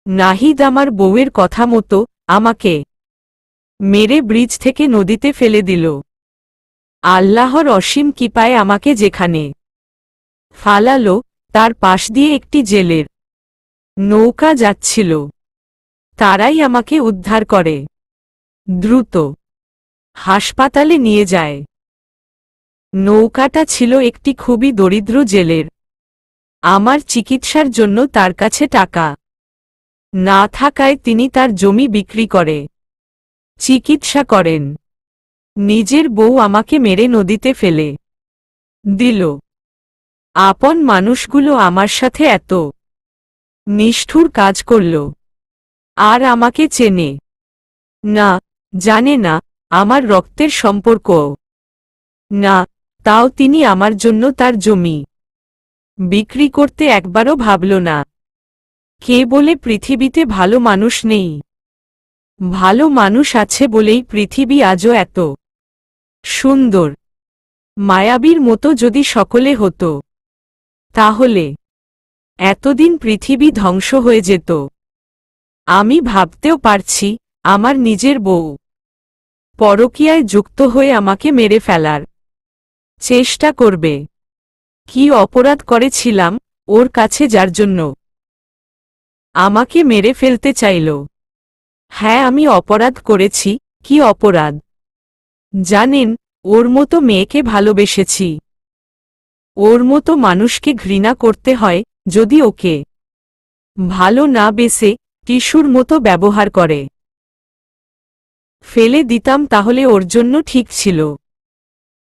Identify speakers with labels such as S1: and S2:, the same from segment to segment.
S1: নাহিদ আমার বউয়ের কথা মতো আমাকে মেরে ব্রিজ থেকে নদীতে ফেলে দিল। আল্লাহর অসীম কৃপায় আমাকে যেখানে ফালালো তার পাশ দিয়ে একটি জেলের নৌকা যাচ্ছিল। তারাই আমাকে উদ্ধার করে দ্রুত হাসপাতালে নিয়ে যায়। নৌকাটা ছিল একটি খুবই দরিদ্র জেলের। আমার চিকিৎসার জন্য তার কাছে টাকা না থাকায় তিনি তার জমি বিক্রি করে চিকিৎসা করেন। নিজের বউ আমাকে মেরে নদীতে ফেলে দিল। আপন মানুষগুলো আমার সাথে এত নিষ্ঠুর কাজ করল, আর আমাকে চেনে না, জানে না আমার রক্তের সম্পর্ক না, তাও তিনি আমার জন্য তার জমি বিক্রি করতে একবারও ভাবল না। কে বলে পৃথিবীতে ভালো মানুষ নেই? ভালো মানুষ আছে বলেই পৃথিবী আজও এত সুন্দর। মায়াবীর মতো যদি সকলে হতো, তাহলে এতদিন পৃথিবী ধ্বংস হয়ে যেত। আমি ভাবতেও পারছি আমার নিজের বউ পরকীয়ায় যুক্ত হয়ে আমাকে মেরে ফেলার চেষ্টা করবে। কি অপরাধ করেছিলাম ওর কাছে যার জন্য আমাকে মেরে ফেলতে চাইল? হ্যাঁ, আমি অপরাধ করেছি। কি অপরাধ জানেন? ওর মতো মেয়েকে ভালোবেসেছি। ওর মতো মানুষকে ঘৃণা করতে হয় যদি ওকে ভালো না বেসে টিস্যুর মতো ব্যবহার করে ফেলে দিতাম তাহলে ওর জন্য ঠিক ছিল।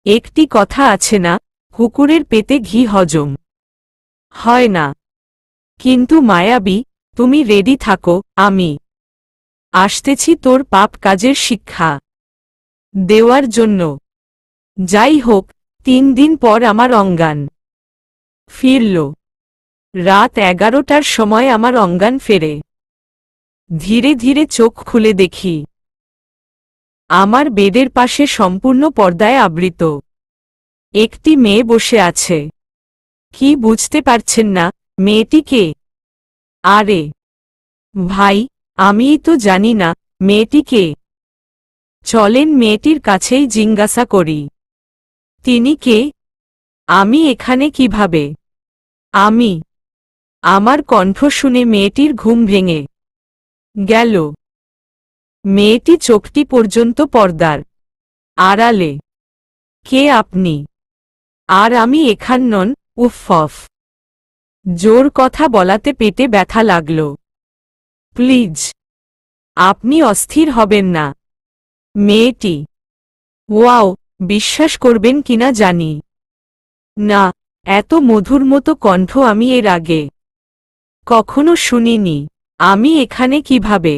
S1: একটি কথা আছে না, কুকুরের পেটে ঘি হজম হয় না। কিন্তু মায়াবী, তুমি রেডি থাকো, আমি আসতেছি তোর পাপ কাজের শিক্ষা দেওয়ার জন্য। যাই হোক, 3 দিন পর আমার অজ্ঞান ফিরল। রাত 11টার সময় আমার অজ্ঞান ফেরে। ধীরে ধীরে চোখ খুলে দেখি আমার বেডের পাশে সম্পূর্ণ পর্দায় আবৃত একটি মেয়ে বসে আছে। কি বুঝতে পারছেন না মেয়েটি কে? আরে ভাই, আমিই তো জানি না মেয়েটি কে। চলেন মেয়েটির কাছেই জিজ্ঞাসা করি, তিনি কে? আমি এখানে কিভাবে? আমার কণ্ঠ শুনে মেয়েটির ঘুম ভেঙে গেল। মেয়েটি চোখটি পর্যন্ত পর্দার আড়ালে। কে আপনি? আর আমি এখান নন। উফফ, জোর কথা বলাতে পেটে ব্যথা লাগল। প্লিজ, আপনি অস্থির হবেন না। মেয়েটি, ওয়াও, বিশ্বাস করবেন কিনা জানি না, এত মধুর মতো কণ্ঠ আমি এর আগে কখনো শুনিনি। আমি এখানে কিভাবে?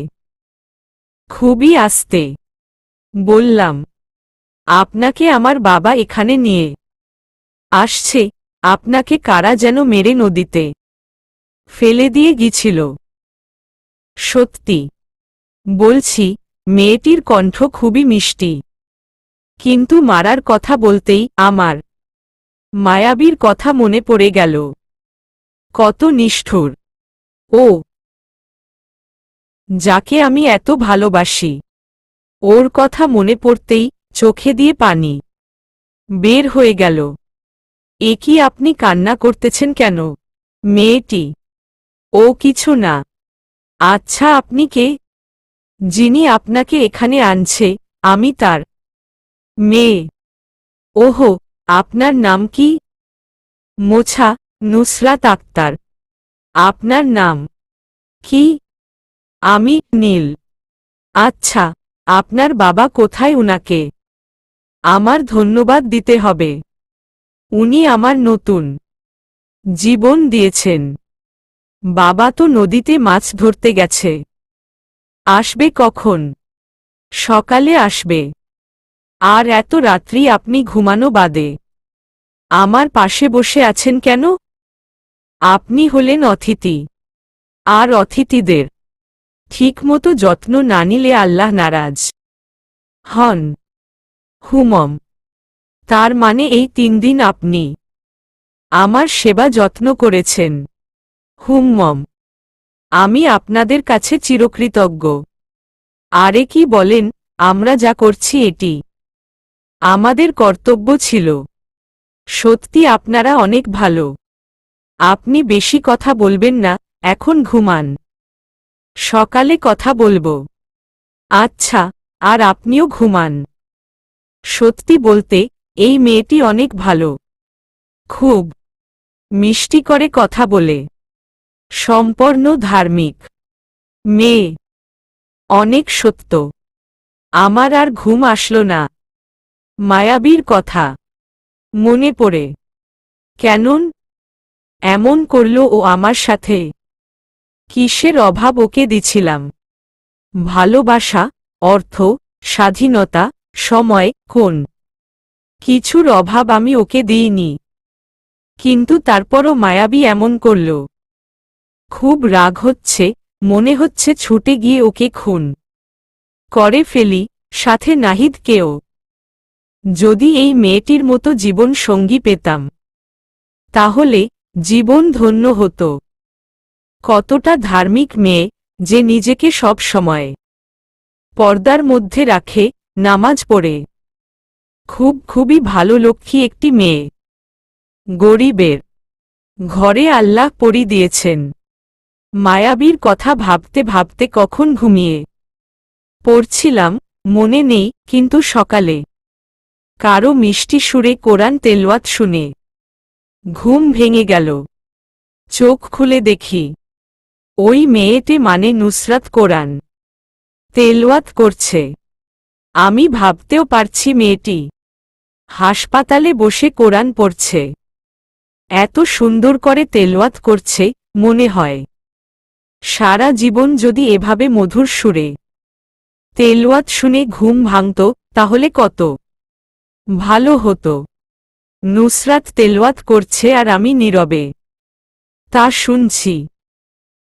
S1: খুবই আস্তে বললাম, আপনাকে আমার বাবা এখানে নিয়ে আসছে। আপনাকে কারা যেন মেরে নদীতে ফেলে দিয়ে গিয়েছিল। সত্যি বলছি, মেয়েটির কণ্ঠ খুবই মিষ্টি। কিন্তু মারার কথা বলতেই আমার মায়াবীর কথা মনে পড়ে গেল। কত নিষ্ঠুর ও, যাকে আমি এত ভালোবাসি। ওর কথা মনে পড়তেই চোখে দিয়ে পানি বের হয়ে গেল। এ কি, আপনি কান্না করতেছেন কেন? মেয়েটি, ও কিছু না। আচ্ছা, আপনি কে? যিনি আপনাকে এখানে আনছে আমি তার মেয়ে। ওহো, আপনার নাম কি? মোছা, নুসরাত আক্তার। আপনার নাম কি? আমি নীল। আচ্ছা, আপনার বাবা কোথায়? উনাকে আমার ধন্যবাদ দিতে হবে। উনি আমার নতুন জীবন দিয়েছেন। বাবা তো নদীতে মাছ ধরতে গেছে। আসবে কখন? সকালে আসবে। আর এত রাত্রি আপনি ঘুমানো বাদে আমার পাশে বসে আছেন কেন? আপনি হলেন অতিথি, আর অতিথিদের ঠিকমতো যত্ন না নিলে আল্লাহ নারাজ হন। হুমম, তার মানে এই 3 দিন আপনি আমার সেবা যত্ন করেছেন? হুমম, আমি আপনাদের কাছে চিরকৃতজ্ঞ। আরে কি বলেন, আমরা যা করছি এটি আমাদের কর্তব্য ছিল। সত্যি আপনারা অনেক ভালো। আপনি বেশি কথা বলবেন না, এখন ঘুমান। সকালে কথা বলবো। আচ্ছা, আর আপনিও ঘুমান। সত্যি বলতে, এই মেয়েটি অনেক ভালো। খুব মিষ্টি করে কথা বলে। সম্পূর্ণ ধার্মিক মেয়ে। অনেক সত্য। আমার আর ঘুম আসলো না। মায়াবীর কথা মনে পড়ে। কেন এমন করল ও আমার সাথে? কিসের অভাব ওকে দিছিলাম? ভালোবাসা, অর্থ, স্বাধীনতা, সময়, কোন কিছুর অভাব আমি ওকে দিইনি। কিন্তু তারপরও মায়াবী এমন করল। খুব রাগ হচ্ছে, মনে হচ্ছে ছুটে গিয়ে ওকে খুন করে ফেলি, সাথে নাহিদকেও। যদি এই মেয়েটির মতো জীবন সঙ্গী পেতাম, তাহলে জীবন ধন্য হতো। কতটা ধার্মিক মেয়ে, যে নিজেকে সব সময় পর্দার মধ্যে রাখে, নামাজ পড়ে। খুবই ভালো লক্ষ্মী একটি মেয়ে। গরিবের ঘরে আল্লাহ পরি দিয়েছেন। মায়াবীর কথা ভাবতে ভাবতে কখন ঘুমিয়ে পড়ছিলাম মনে নেই, কিন্তু সকালে কারো মিষ্টি সুরে কোরআন তেলাওয়াত শুনে ঘুম ভেঙে গেল। চোখ খুলে দেখি, ওই মেয়েটি মানে নুসরাত কোরআন তেলাওয়াত করছে। আমি ভাবতেও পারছি মেয়েটি হাসপাতালে বসে কোরআন পড়ছে। এত সুন্দর করে তেলাওয়াত করছে, মনে হয় সারা জীবন যদি এভাবে মধুর সুরে তেলাওয়াত শুনে ঘুম ভাঙত, তাহলে কত ভালো হতো। নুসরাত তেলাওয়াত করছে আর আমি নীরবে তা শুনছি।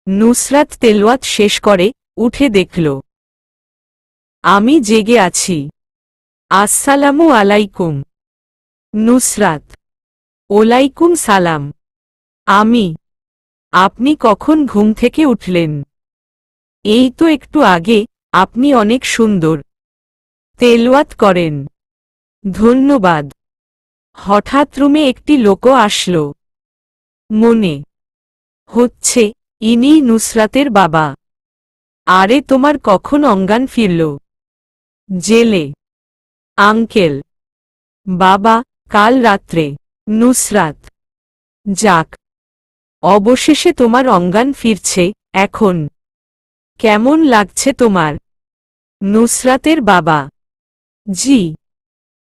S1: নুসরাত তেলাওয়াত শেষ করে উঠে দেখল আমি জেগে আছি। আসসালামু আলাইকুম। নুসরাত: ওয়ালাইকুম সালাম। আমি: আপনি কখন ঘুম থেকে উঠলেন? এই তো একটু আগে। আপনি অনেক সুন্দর তেলাওয়াত করেন। ধন্যবাদ। হঠাৎ রুমে একটি লোকও আসলো। মনে হচ্ছে ইনি নুসরাতের বাবা। আরে তোমার কখন অজ্ঞান ফিরল? জেলে। আঙ্কেল। বাবা, কাল রাত্রে। নুসরাত: যাক, অবশেষে তোমার অজ্ঞান ফিরছে। এখন কেমন লাগছে তোমার? নুসরাতের বাবা: জি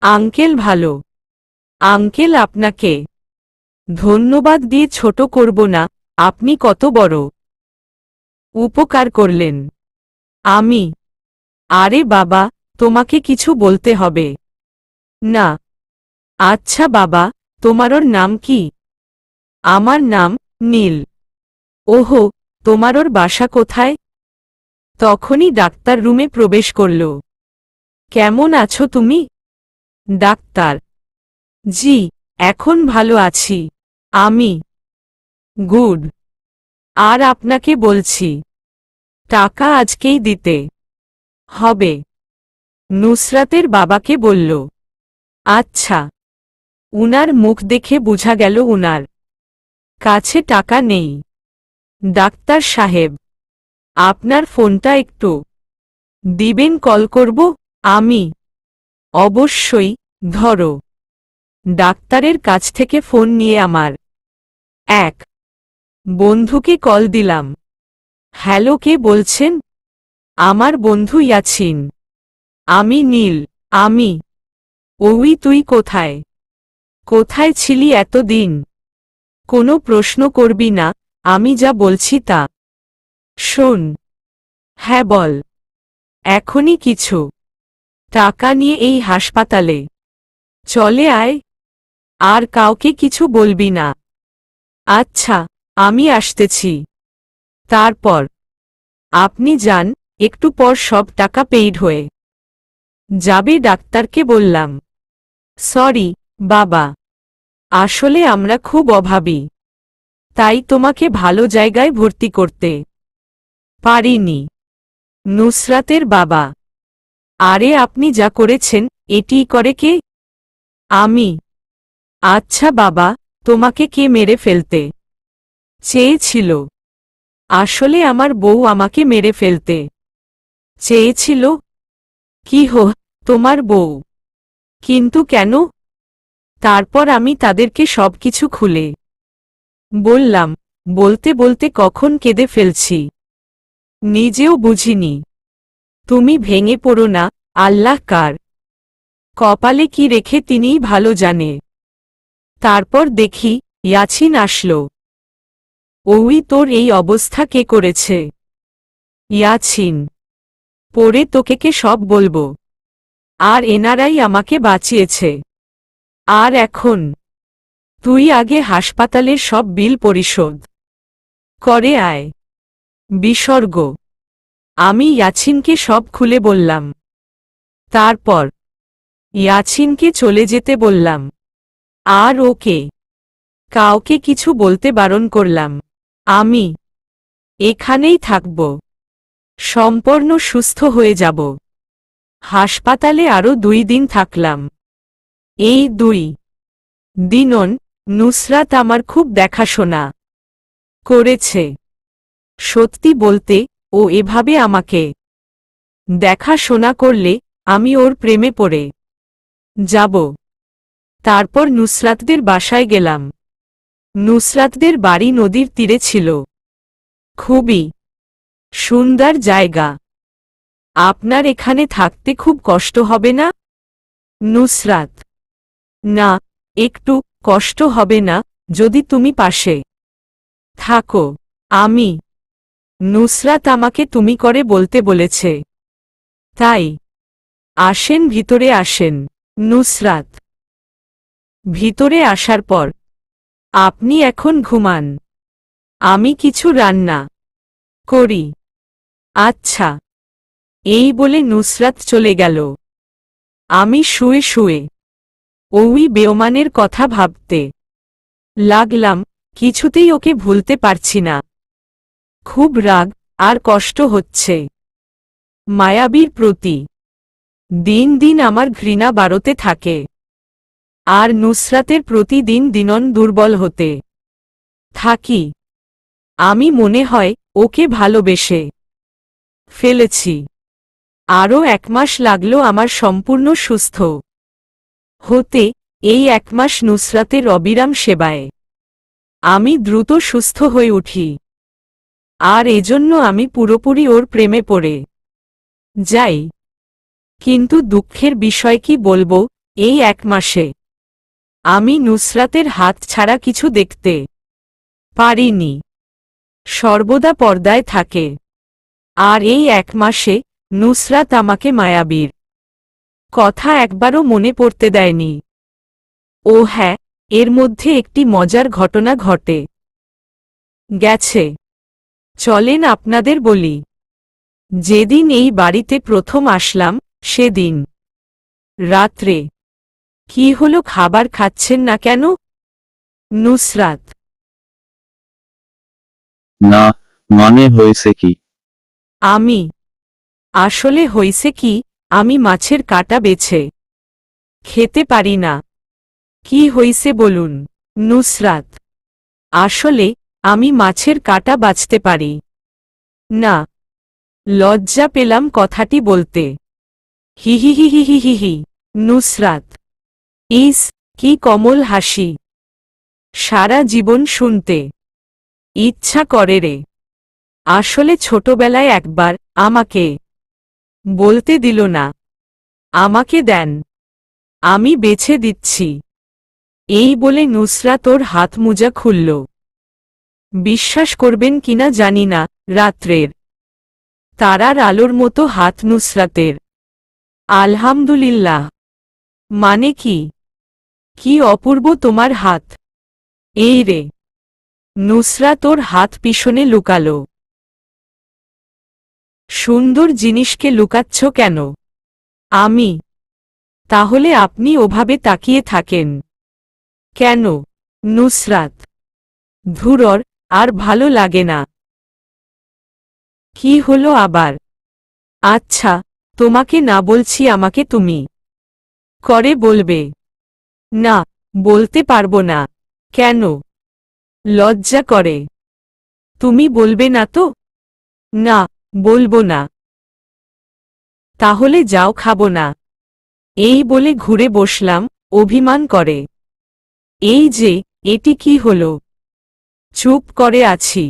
S1: আঙ্কেল, ভালো। আঙ্কেল, আপনাকে ধন্যবাদ দিয়ে ছোট করব না, আপনি কত বড় উপকার করলেন। আমি: আরে বাবা, তোমাকে কিছু বলতে হবে না। আচ্ছা বাবা, তোমারওর নাম কি? আমার নাম নীল। ওহো, তোমারওর বাসা কোথায়? তখনই ডাক্তার রুমে প্রবেশ করল। কেমন আছো তুমি? ডাক্তার: জি, এখন ভালো আছি। আমি: গুড। আর আপনাকে বলছি, টাকা আজকেই দিতে হবে। নুসরাতের বাবাকে বলল। আচ্ছা। উনার মুখ দেখে বোঝা গেল উনার কাছে টাকা নেই। ডাক্তার সাহেব, আপনার ফোনটা একটু দিবেন, কল করব। আমি: অবশ্যই, ধরো। ডাক্তারের কাছ থেকে ফোন নিয়ে আমার এক বন্ধুকে কল দিলাম। হ্যালো, কে বলছেন? আমার বন্ধু ইয়াছিন। আমি নীল। আমি: ওই তুই কোথায়? কোথায় ছিলি এতদিন? কোনো প্রশ্ন করবি না, আমি যা বলছি তা শোন। হ্যাঁ বল। এখনই কিছু টাকা নিয়ে এই হাসপাতালে চলে আয়। আর কাউকে কিছু বলবি না। আচ্ছা, আমি আসতেছি। তারপর আপনি যান, একটু পর সব টাকা পেইড হয়ে যাবে। ডাক্তারকে বললাম, সরি বাবা, আসলে আমরা খুব অভাবী, তাই তোমাকে ভালো জায়গায় ভর্তি করতে পারিনি। নুসরাতের বাবা: আরে আপনি যা করেছেন এটিই করে কে? আমি। আচ্ছা বাবা, তোমাকে কে মেরে ফেলতে চেয়েছিল? আসলে আমার বউ আমাকে মেরে ফেলতে চেয়েছিল। কি হো, তোমার বউ? কিন্তু কেন? তারপর আমি তাদেরকে সবকিছু খুলে বললাম। বলতে বলতে কখন কেঁদে ফেলছি নিজেও বুঝিনি। তুমি ভেঙে পড়ো না, আল্লাহ কার কপালে কি রেখে তিনিই ভালো জানে। তারপর দেখি ইয়াছিন আসলো। ওই তোর এই অবস্থা কে করেছে? ইয়াছিন: পরে তোকে কে সব বলবো। আর এনারাই আমাকে বাঁচিয়েছে। আর এখন তুই আগে হাসপাতালের সব বিল পরিশোধ করে আয়। বিসর্গ: আমি ইয়াছিনকে সব খুলে বললাম। তারপর ইয়াছিনকে চলে যেতে বললাম। আর ওকে কাউকে কিছু বলতে বারণ করলাম। আমি এখানেই থাকব, সম্পূর্ণ সুস্থ হয়ে যাব। হাসপাতালে আরও 2 দিন থাকলাম। এই 2 দিনন নুসরাত আমার খুব দেখাশোনা করেছে। সত্যি বলতে, ও এভাবে আমাকে দেখাশোনা করলে আমি ওর প্রেমে পড়ে যাব। তারপর নুসরাতদের বাসায় গেলাম। নুসরাতদের বাড়ি নদীর তীরে ছিল। খুবই সুন্দর জায়গা। আপনার এখানে থাকতে খুব কষ্ট হবে না? নুসরাত: না, একটু কষ্ট হবে না যদি তুমি পাশে থাকো। আমি। নুসরাত আমাকে তুমি করে বলতে বলেছে, তাই। আসেন, ভিতরে আসেন। নুসরাত: ভিতরে আসার পর আপনি এখন ঘুমান, আমি কিছু রান্না করি। আচ্ছা। এই বলে নুসরাত চলে গেল। আমি শুয়ে শুয়ে ওই বেওমানের কথা ভাবতে লাগলাম। কিছুতেই ওকে ভুলতে পারছি না। খুব রাগ আর কষ্ট হচ্ছে মায়াবীর প্রতি। দিন দিন আমার ঘৃণা বাড়তে থাকে। আর নুসরাতের প্রতি দিন দিনন দুর্বল হতে থাকি। আমি মনে হয় ওকে ভালোবেসে ফেলেছি। আরও 1 মাস লাগলো আমার সম্পূর্ণ সুস্থ হতে। এই 1 মাস নুসরাতের অবিরাম সেবায় আমি দ্রুত সুস্থ হয়ে উঠি। আর এজন্য আমি পুরোপুরি ওর প্রেমে পড়ে যাই। কিন্তু দুঃখের বিষয় কি বলবো, এই 1 মাসে আমি নুসরাতের হাত ছাড়া কিছু দেখতে পারিনি। সর্বদা পর্দায় থাকে। আর এই 1 মাসে নুসরাত আমাকে মায়াবীর কথা একবারও মনে পড়তে দেয়নি। ও হ্যাঁ, এর মধ্যে একটি মজার ঘটনা ঘটে গেছে। চলেন আপনাদের বলি। যেদিন এই বাড়িতে প্রথম আসলাম সেদিন রাত্রে কি হলো, খাবার খাচ্ছেন না কেন? নুসরাত:
S2: না, মানে হয়েছে কি?
S1: আমি। আসলে হইছে কি, আমি মাছের কাঁটা বেছে খেতে পারি না। কি হইছে বলুন? নুসরাত: আসলে আমি মাছের কাঁটা বাছতে পারি না। লজ্জা পেলাম কথাটি বলতে। হিহিহিহিহিহি। নুসরাত: ইস, কি কমল হাসি! সারা জীবন শুনতে ইচ্ছা করে রে। আসলে ছোটবেলায় একবার আমাকে বলতে দিল না। আমাকে দেন, আমি বেছে দিচ্ছি। এই বলে নুসরাত ওর হাত মোজা খুলল। বিশ্বাস করবেন কিনা জানি না, রাত্রের তারার আলোর মতো হাত নুসরাতের। আলহামদুলিল্লাহ। মানে কি? কি অপূর্ব তোমার হাত! এই রে। নুসরাত ওর হাত পিছনে লুকালো। সুন্দর জিনিসকে লুকাচ্ছ কেন? আমি। তাহলে আপনি ওভাবে তাকিয়ে থাকেন কেন? নুসরাত: ধুরর, আর ভালো লাগে না। কি হলো আবার? আচ্ছা, তোমাকে না বলছি, আমাকে তুমি করে বলবে। না, বলতে পারবো না। কেন? লজ্জা করে। তুমি বলবে না তো? না, বলবো না। তাহলে যাও, খাবো না। এই বলে ঘুরে বসলাম, অভিমান করে। এই যে, এটি কি হলো? চুপ করে আছি।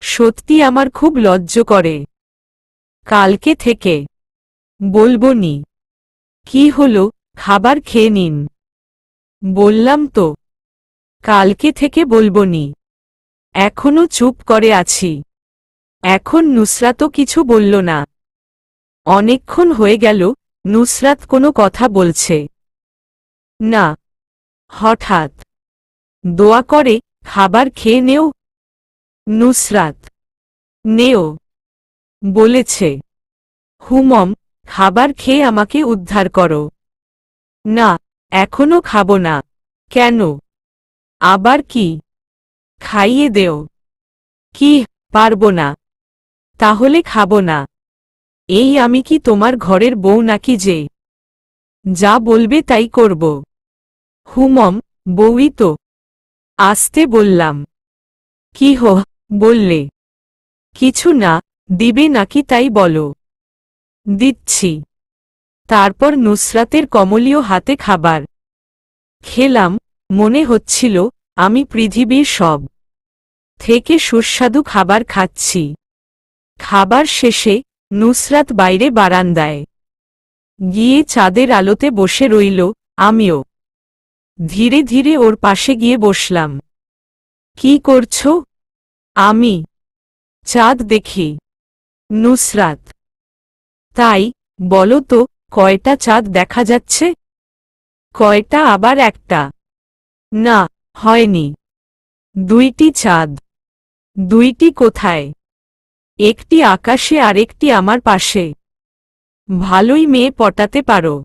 S1: সত্যি আমার খুব লজ্জ করে। কালকে থেকে বলবো নি। কি হলো, খাবার খেয়ে নিন। বললাম তো, কালকে থেকে বলবো নি। এখনো চুপ করে আছি। এখন নুসরাতও কিছু বলল না। অনেকক্ষণ হয়ে গেল, নুসরাত কোনো কথা বলছে না। হঠাৎ দোয়া করে, খাবার খেয়ে নেও। নুসরাত নেও বলেছে। হুমম, খাবার খেয়ে আমাকে উদ্ধার করো। না, এখনো খাবো না। কেন? আবার কি? খাইয়ে দেও। কি, পারবো না। তাহলে খাবো না। এই আমি কি তোমার ঘরের বউ নাকি যে যা বলবে তাই করব? হুমম, বউই তো। আসতে বললাম। কি হো বললে? কিছু না, দিবে নাকি তাই বলো। দিচ্ছি। তারপর নুসরাতের কমলীয় হাতে খাবার খেলাম। মনে হচ্ছিল আমি পৃথিবীর সব থেকে সুস্বাদু খাবার খাচ্ছি। খাবার শেষে নুসরাত বাইরে বারান্দায় গিয়ে চাঁদের আলোতে বসে রইল। আমিও ধীরে ধীরে ওর পাশে গিয়ে বসলাম। কি করছো? আমি চাঁদ দেখি। নুসরাত তাই বলো তো, কয়টা চাঁদ দেখা যাচ্ছে? কয়টা? আবার একটা? না, হয়নি। দুইটি চাঁদ। দুইটি কোথায়? একটি আকাশে আর একটি আমার পাশে। ভালোই মেয়ে পটাতে পারো।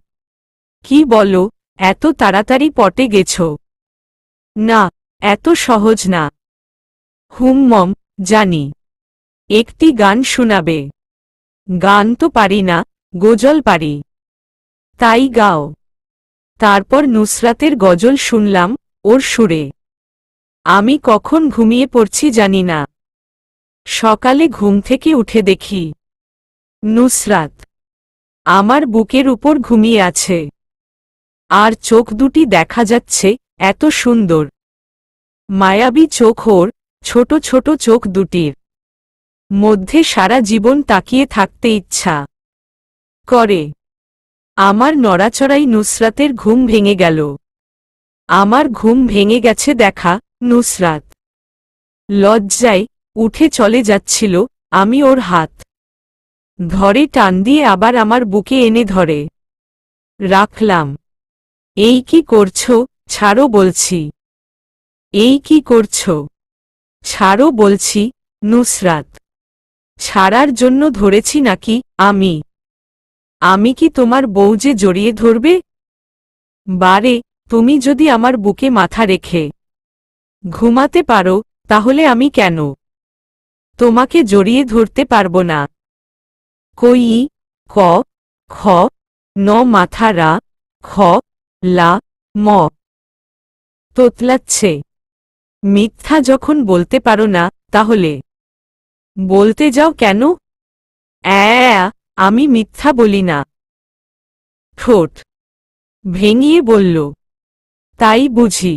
S1: কি বলো, এত তাড়াতাড়ি পটে গেছো? না, এত সহজ না। হুমম, জানি। একটি গান শোনাবে? গান তো পারি না, গজল পারি। তাই গাও। তারপর নুসরাতের গজল শুনলাম, ওর সুরে। আমি কখন ঘুমিয়ে পড়ছি জানি না। সকালে ঘুম থেকে উঠে দেখি নুসরাত আমার বুকের উপর ঘুমিয়ে আছে। আর চোখ দুটি দেখা যাচ্ছে এত সুন্দর। মায়াবী চোখ ওর, ছোট ছোট চোখ দুটির মধ্যে সারা জীবন তাকিয়ে থাকতে ইচ্ছা করে। আমার নড়াচড়াই নুসরাতের ঘুম ভেঙে গেল। আমার ঘুম ভেঙে গেছে দেখা নুসরাত লজ্জায় উঠে চলে যাচ্ছিল। আমি ওর হাত ধরে টান দিয়ে আবার আমার বুকে এনে ধরে রাখলাম। এই কি করছো? ছাড়ো বলছি। এই কি করছো? ছাড়ো বলছি। নুসরাত ছাড়ার জন্য ধরেছি নাকি আমি? আমি কি তোমার বউ যে জড়িয়ে ধরবে? বারে, তুমি যদি আমার বুকে মাথা রেখে ঘুমাতে পারো, তাহলে আমি কেন তোমাকে জড়িয়ে ধরতে পারবো না? কই ক খ ন মাথা রা খ লা ম। তোতলাচ্ছে। মিথ্যা যখন বলতে পারো না, তাহলে বলতে যাও কেন? আমি মিথ্যা বলি না। ঠোঁট ভেঙিয়ে বলল। তাই বুঝি?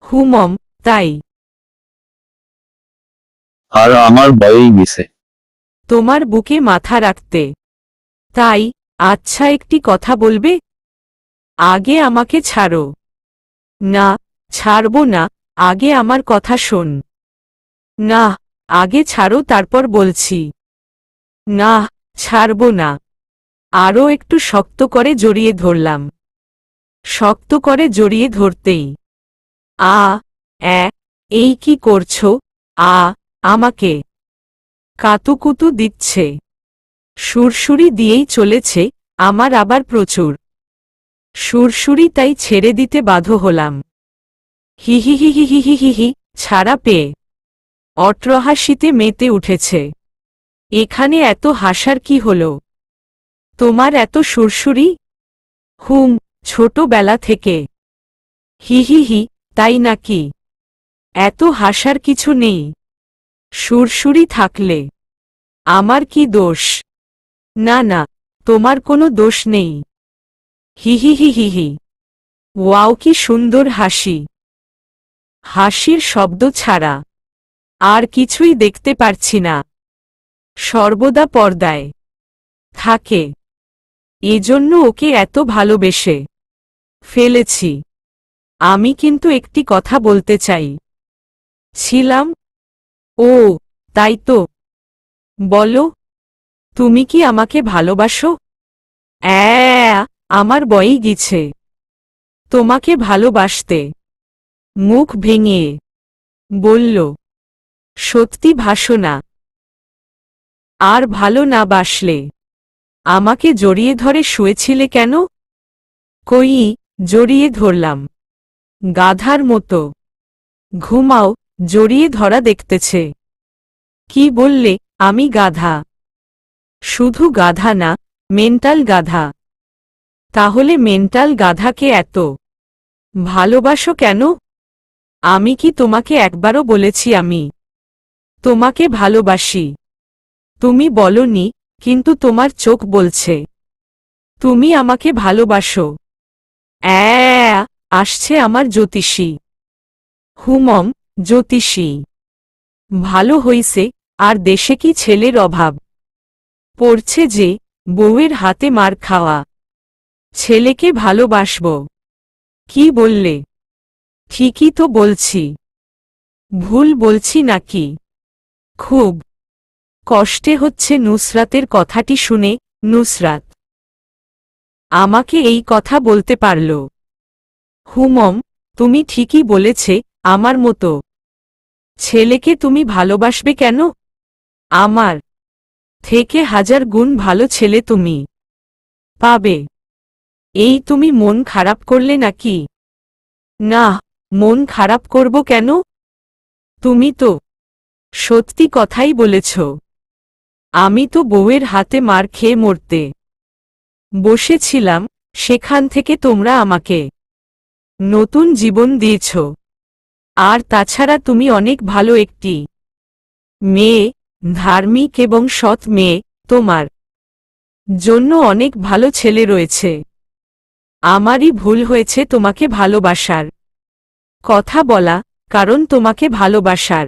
S1: হুমম, তাই।
S2: আর আমার ভয়েই মিছে।
S1: তোমার বুকে মাথা রাখতে। তাই, আচ্ছা একটি কথা বলবে? আগে আমাকে ছাড়ো। না, ছাড়ব না, আগে আমার কথা শোন। না, আগে ছাড়ো তারপর বলছি। না, ছাড়ব না। আরও একটু শক্ত করে জড়িয়ে ধরলাম। শক্ত করে জড়িয়ে ধরতেই আ এই কি করছো? আমাকে কাতুকুতু দিচ্ছে। সুরসুরি দিয়েই চলেছে আমার আবার প্রচুর সুরসুরি, তাই ছেড়ে দিতে বাধ্য হলাম। হিহিহিহিহিহিহি ছাড়া পেয়ে অট্রহাসিতে মেতে উঠেছে। এখানে এত হাসার কি হলো? তোমার এত সুরসুরি? ছোটবেলা থেকে। হি হি হি, তাই নাকি? এত হাসার কিছু নেই। সুরসুরি থাকলে আমার কি দোষ? না না, তোমার কোনো দোষ নেই। হি হি হি হি হি। ওয়াও, কি সুন্দর হাসি! হাসির শব্দ ছাড়া আর কিছুই দেখতে পারছি না। সর্বদা পর্দায় থাকে, এজন্য ওকে এত ভালোবেসে ফেলেছি। আমি কিন্তু একটি কথা বলতে চাই। ছিলাম। ও, তাই তো। বলো, তুমি কি আমাকে ভালোবাসো? আমার বই গেছে তোমাকে ভালোবাসতে। মুখ ভেঙে বলল, সত্যি ভাসো না? আর ভালো না বাসলে আমাকে জড়িয়ে ধরে শুয়েছিলে কেন? কই, জড়িয়ে ধরলাম গাধার মতো। ঘুমাও, জড়িয়ে ধরা দেখতেছে। কি বললে আমি গাধা? শুধু গাধা না, মেন্টাল গাধা। তাহলে মেন্টাল গাধাকে এত ভালোবাসো কেন? আমি কি তোমাকে একবারও বলেছি আমি তোমাকে ভালোবাসি? তুমি বলনি, কিন্তু তোমার চোখ বলছে তুমি আমাকে ভালোবাসো। আসছে আমার জ্যোতিষী। হুমম, জ্যোতিষী। ভালো হইছে, আর দেশে কি ছেলের অভাব পড়ছে যে বউয়ের হাতে মার খাওয়া ছেলেকে ভালোবাসব? কি বললে? ঠিকই তো বলছি। ভুল বলছি নাকি? খুব কষ্টে হচ্ছে নুসরাতের কথাটি শুনে। নুসরাত আমাকে এই কথা বলতে পারল? হুমম, তুমি ঠিকই বলেছে। আমার মতো ছেলেকে তুমি ভালোবাসবে কেন? আমার থেকে 1000 গুণ ভালো ছেলে তুমি পাবে। এই তুমি মন খারাপ করলে নাকি? না, মন খারাপ করব কেন? তুমি তো সত্যি কথাই বলেছ। আমি তো বউয়ের হাতে মার খেয়ে মরতে বসেছিলাম, সেখান থেকে তোমরা আমাকে নতুন জীবন দিয়েছ। আর তাছাড়া তুমি অনেক ভালো একটি মেয়ে, ধার্মিক এবং সৎ মেয়ে। তোমার জন্য অনেক ভালো ছেলে রয়েছে। আমারই ভুল হয়েছে তোমাকে ভালোবাসার কথা বলা, কারণ তোমাকে ভালোবাসার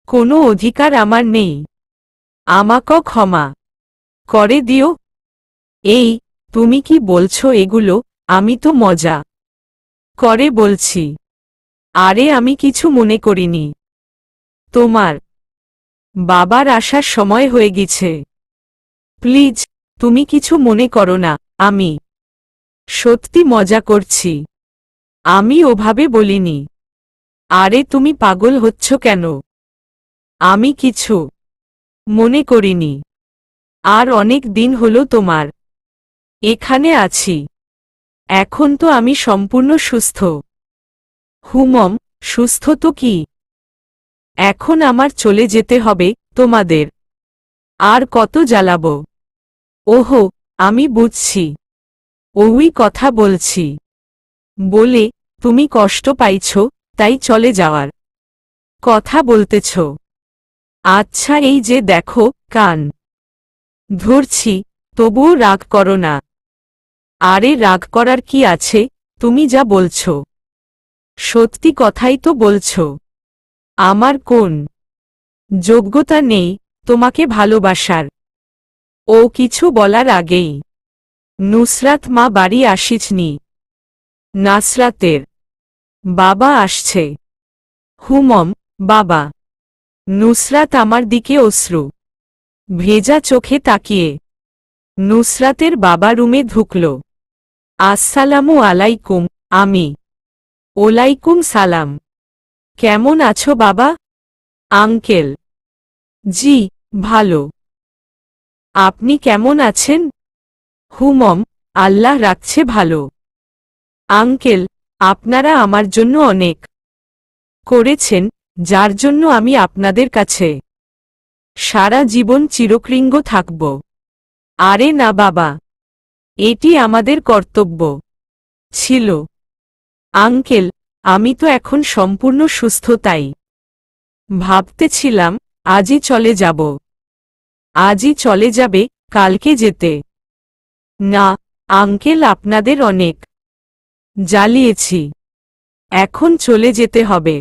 S1: কোনো অধিকার আমার নেই। আমাকে ক্ষমা করে দিও। এই, তুমি কি বলছো এগুলো? আমি তো মজা করে বলছি। আরে আমি কিছু মনে করিনি। তোমার বাবার আসার সময় হয়ে গেছে। প্লিজ, তুমি কিছু মনে করো না। আমি সত্যি মজা করছি। আমি ওভাবে বলিনি। আরে তুমি পাগল হচ্ছ কেন? আমি কিছু মনে করিনি। আর অনেক দিন হলো তোমার এখানে আছি। এখন তো আমি সম্পূর্ণ সুস্থ। হুমম, সুস্থ তো কি? এখন আমার চলে যেতে হবে তোমাদের। আর কত জ্বালাবো? ওহো, আমি বুঝছি। ওই কথা বলছি বলে তুমি কষ্ট পাইছ, তাই চলে যাওয়ার কথা বলতেছ। আচ্ছা, এই যে দেখো, কান ধরছি, তবুও রাগ করো না। আরে রাগ করার কি আছে? তুমি যা বলছো সত্যি কথাই তো বলছো। আমার কোন যোগ্যতা নেই তোমাকে ভালোবাসার? ও কিছু বলার আগেই নুসরাত মা বাড়ি আসিছনি। নাসরাতের বাবা আসছে। হুমম, বাবা। নুসরাত আমার দিকে অশ্রু ভেজা চোখে তাকিয়ে নুসরাতের বাবা রুমে ঢুকল। আসসালামু আলাইকুম। আমি ওলাইকুম সালাম। কেমন আছো বাবা? আঙ্কেল জি, ভালো। আপনি কেমন আছেন? হুমম, আল্লাহ রাখছে ভালো। আঙ্কেল, আপনারা আমার জন্য অনেক করেছেন, যার জন্য আমি আপনাদের কাছে সারা জীবন চিরকৃঙ্গ থাকব। আরে না বাবা, এটি আমাদের কর্তব্য ছিল। আঙ্কেল, আমি তো এখন সম্পূর্ণ সুস্থ, তাই ভাবতেছিলাম আজই চলে যাব। আজই চলে যাবে, কালকে যেতে? না আঙ্কেল, আপনাদের অনেক জ্বালিয়েছি, এখন চলে যেতে হবে।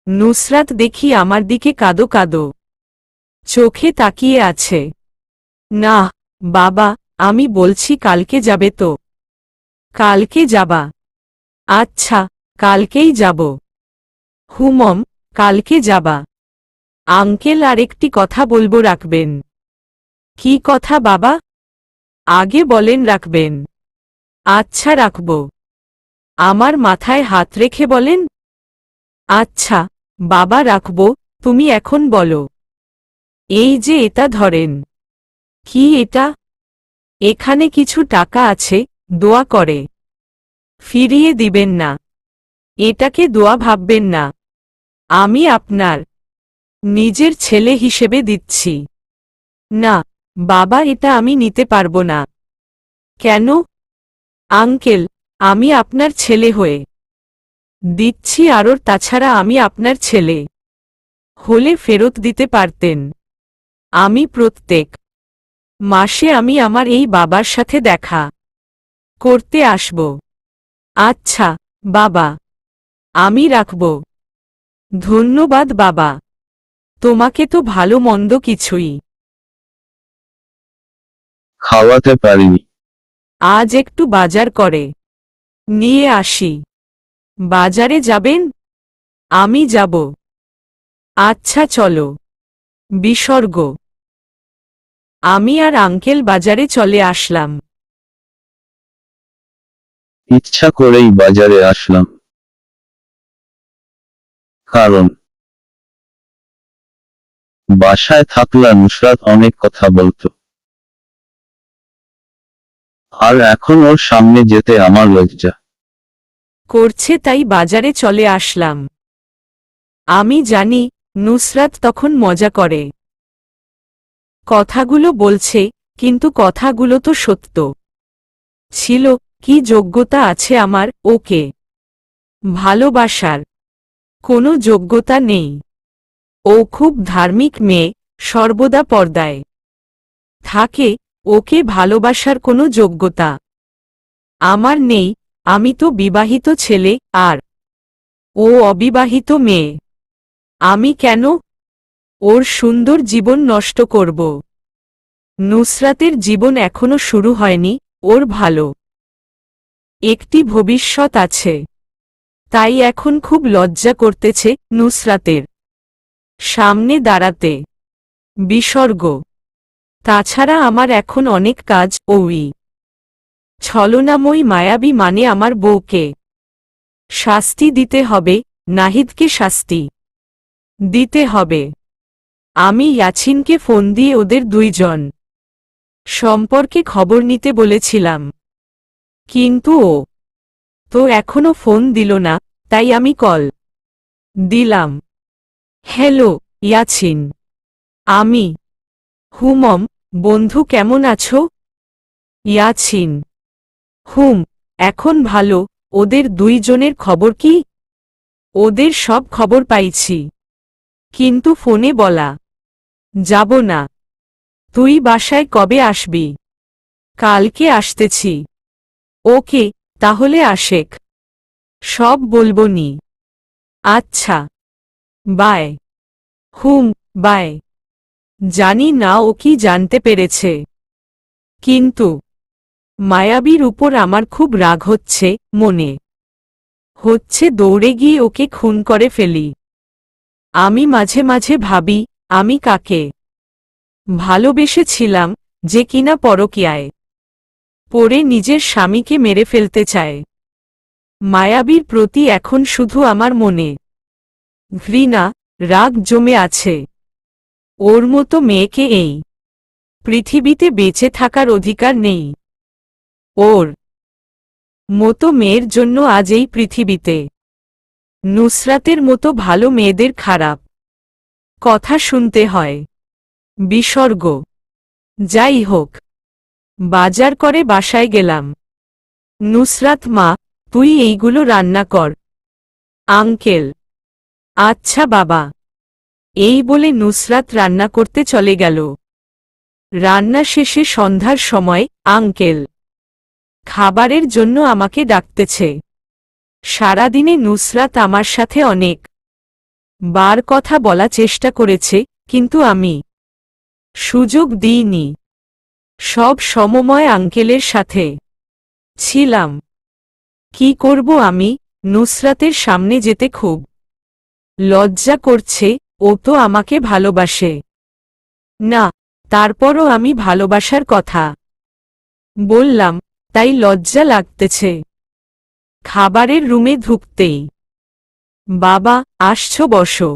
S1: নুসরাত দেখি আমার দিকে কাঁদো কাঁদো চোখে তাকিয়ে আছে। না বাবা, আমি বলছি কালকে যাবে তো? কালকে যাবা? আচ্ছা, কালকেই যাব। হুমম, কালকে যাবা? আঙ্কেল, আরেকটি কথা বলবো, রাখবেন? কি কথা বাবা? আগে বলেন রাখবেন। আচ্ছা রাখব। আমার মাথায় হাত রেখে বলেন। আচ্ছা বাবা, রাখব। তুমি এখন বলো। এই যে এটা ধরেন। কি এটা? এখানে কিছু টাকা আছে, দোয়া করে ফিরিয়ে দিবেন না। এটাকে দোয়া ভাববেন না, আমি আপনার নিজের ছেলে হিসেবে দিচ্ছি। না বাবা, এটা আমি নিতে পারবো না। কেন? আঙ্কেল, আমি আপনার ছেলে হয়ে দিচ্ছি, আর তাছাড়া আমি আপনার ছেলে হলে ফেরত দিতে পারতেন। আমি প্রত্যেক মাসে আমি আমার এই বাবার সাথে দেখা করতে আসব। আচ্ছা বাবা, আমি রাখব। ধন্যবাদ বাবা, তোমাকে তো ভালো মন্দ কিছুই
S2: খাওয়াতে পারিনি।
S1: আজ একটু বাজার করে নিয়ে আসি। বাজারে যাবেন? আমি যাব। আচ্ছা চলো। বিসর্গ। আমি আর আঙ্কেল বাজারে চলে আসলাম।
S2: ইচ্ছা করেই বাজারে আসলাম, কারণ বাসায় থাকলে নুসরাত অনেক কথা বলতো, আর এখন ওর সামনে যেতে আমার লজ্জা
S1: করছে, তাই বাজারে চলে আসলাম। আমি জানি নুসরাত তখন মজা করে কথাগুলো বলছে, কিন্তু কথাগুলো তো সত্য ছিল। কি যোগ্যতা আছে আমার ওকে ভালোবাসার? কোনো যোগ্যতা নেই। ও খুব ধার্মিক মেয়ে, সর্বদা পর্দায় থাকে। ওকে ভালোবাসার কোনো যোগ্যতা আমার নেই। আমি তো বিবাহিত ছেলে, আর ও অবিবাহিত মেয়ে। আমি কেন ওর সুন্দর জীবন নষ্ট করব? নুসরাতের জীবন এখনো শুরু হয়নি, ওর ভালো একটি ভবিষ্যৎ আছে। তাই এখন খুব লজ্জা করতেছে নুসরাতের সামনে দাঁড়াতে। বিসর্গ। তাছাড়া আমার এখন অনেক কাজ। ওই ছলনাময়ী মায়াবী মানে আমার বউকে শাস্তি দিতে হবে, নাহিদকে শাস্তি দিতে হবে। আমি ইয়াছিনকে ফোন দিয়ে ওদের দুইজন সম্পর্কে খবর নিতে বলেছিলাম, কিন্তু ও তো এখনো ফোন দিল না, তাই আমি কল দিলাম। হ্যালো ইয়াছিন, আমি হুমম। বন্ধু কেমন আছো? ইয়াছিন: এখন ভালো। ওদের দুইজনের খবর কি? ওদের সব খবর পাইছি, কিন্তু ফোনে বলা যাব না। তুই বাসায় কবে আসবি? কালকে আসতেছি। ওকে, তাহলে আশেক সব বলবো নি। আচ্ছা বাই। বাই। জানি না ও কি জানতে পেরেছে, কিন্তু মায়াবীর উপর আমার খুব রাগ হচ্ছে। মনে হচ্ছে দৌড়ে গিয়ে ওকে খুন করে ফেলি। আমি মাঝে মাঝে ভাবি, আমি কাকে ভালোবেসেছিলাম যে কিনা পরকীয়ায় পড়ে নিজের স্বামীকে মেরে ফেলতে চায়। মায়াবীর প্রতি এখন শুধু আমার মনে ঘৃণা, রাগ জমে আছে। ওর মতো মেয়েকে এই পৃথিবীতে বেঁচে থাকার অধিকার নেই। ওর মতো মেয়ের জন্য আজ এই পৃথিবীতে নুসরাতের মতো ভালো মেয়েদের খারাপ কথা শুনতে হয়। বিসর্গ। যাই হোক, বাজার করে বাসায় গেলাম। নুসরাত, মা, তুই এইগুলো রান্না কর। আঙ্কেল, আচ্ছা বাবা। এই বলে নুসরাত রান্না করতে চলে গেল। রান্না শেষে সন্ধ্যার সময় আঙ্কেল খাবারের জন্য আমাকে ডাকতেছে। সারাদিনে নুসরাত আমার সাথে অনেক বার কথা বলা চেষ্টা করেছে, কিন্তু আমি সুযোগ দিইনি। সব সমময় আঙ্কেলের সাথে ছিলাম। কি করব আমি? নুসরাতের সামনে যেতে খুব লজ্জা করছে। ও তো আমাকে ভালোবাসে না, তারপরও আমি ভালোবাসার কথা বললাম, তাই লজ্জা লাগতেছে। খাবারের রুমে ঢুকতেই, বাবা, আসছো, বসো।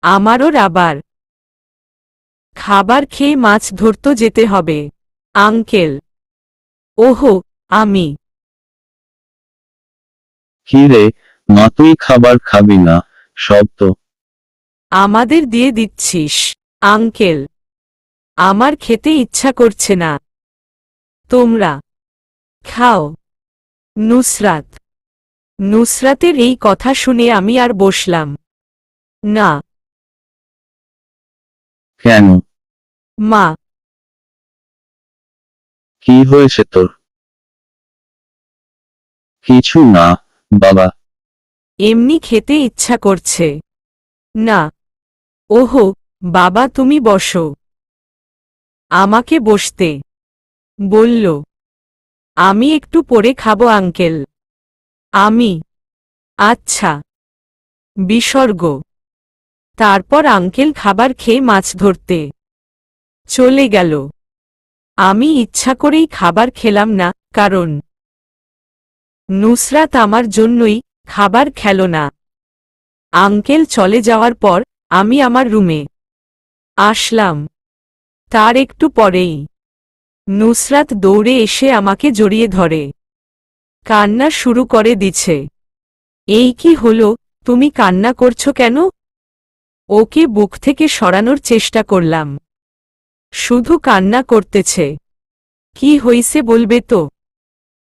S1: আমারও আবার খাবার খেয়ে মাছ ধরতে যেতে হবে। আঙ্কেল, ওহো, আমি।
S2: কি রে মা, তুই খাবার খাবি না? সব তো
S1: আমাদের দিয়ে দিচ্ছিস। আঙ্কেল, আমার খেতে ইচ্ছা করছে না। তোমরা খাও। নুসরাত। নুসরাতের এই কথা শুনে আমি আর বসলাম না।
S2: কেন?
S1: মা।
S2: কি হয়েছে তোর? কিছু না বাবা।
S1: এমনি খেতে ইচ্ছা করছে না। ওহো বাবা, তুমি বসো। আমাকে বসতে বলল। আমি একটু পরে খাবো আঙ্কেল। আমি আচ্ছা। বিসর্গ। তারপর আঙ্কেল খাবার খেয়ে মাছ ধরতে চলে গেল। আমি ইচ্ছা করেই খাবার খেলাম না, কারণ নুসরাত আমার জন্যই খাবার খেল না। আঙ্কেল চলে যাওয়ার পর আমি আমার রুমে আসলাম। তার একটু পরেই নুসরাত দৌড়ে এসে আমাকে জড়িয়ে ধরে কান্না শুরু করে দিছে। এই কি হলো? তুমি কান্না করছো কেন? ওকে বুক থেকে সরানোর চেষ্টা করলাম। শুধু কান্না করতেছে। কি হইছে বলবে তো?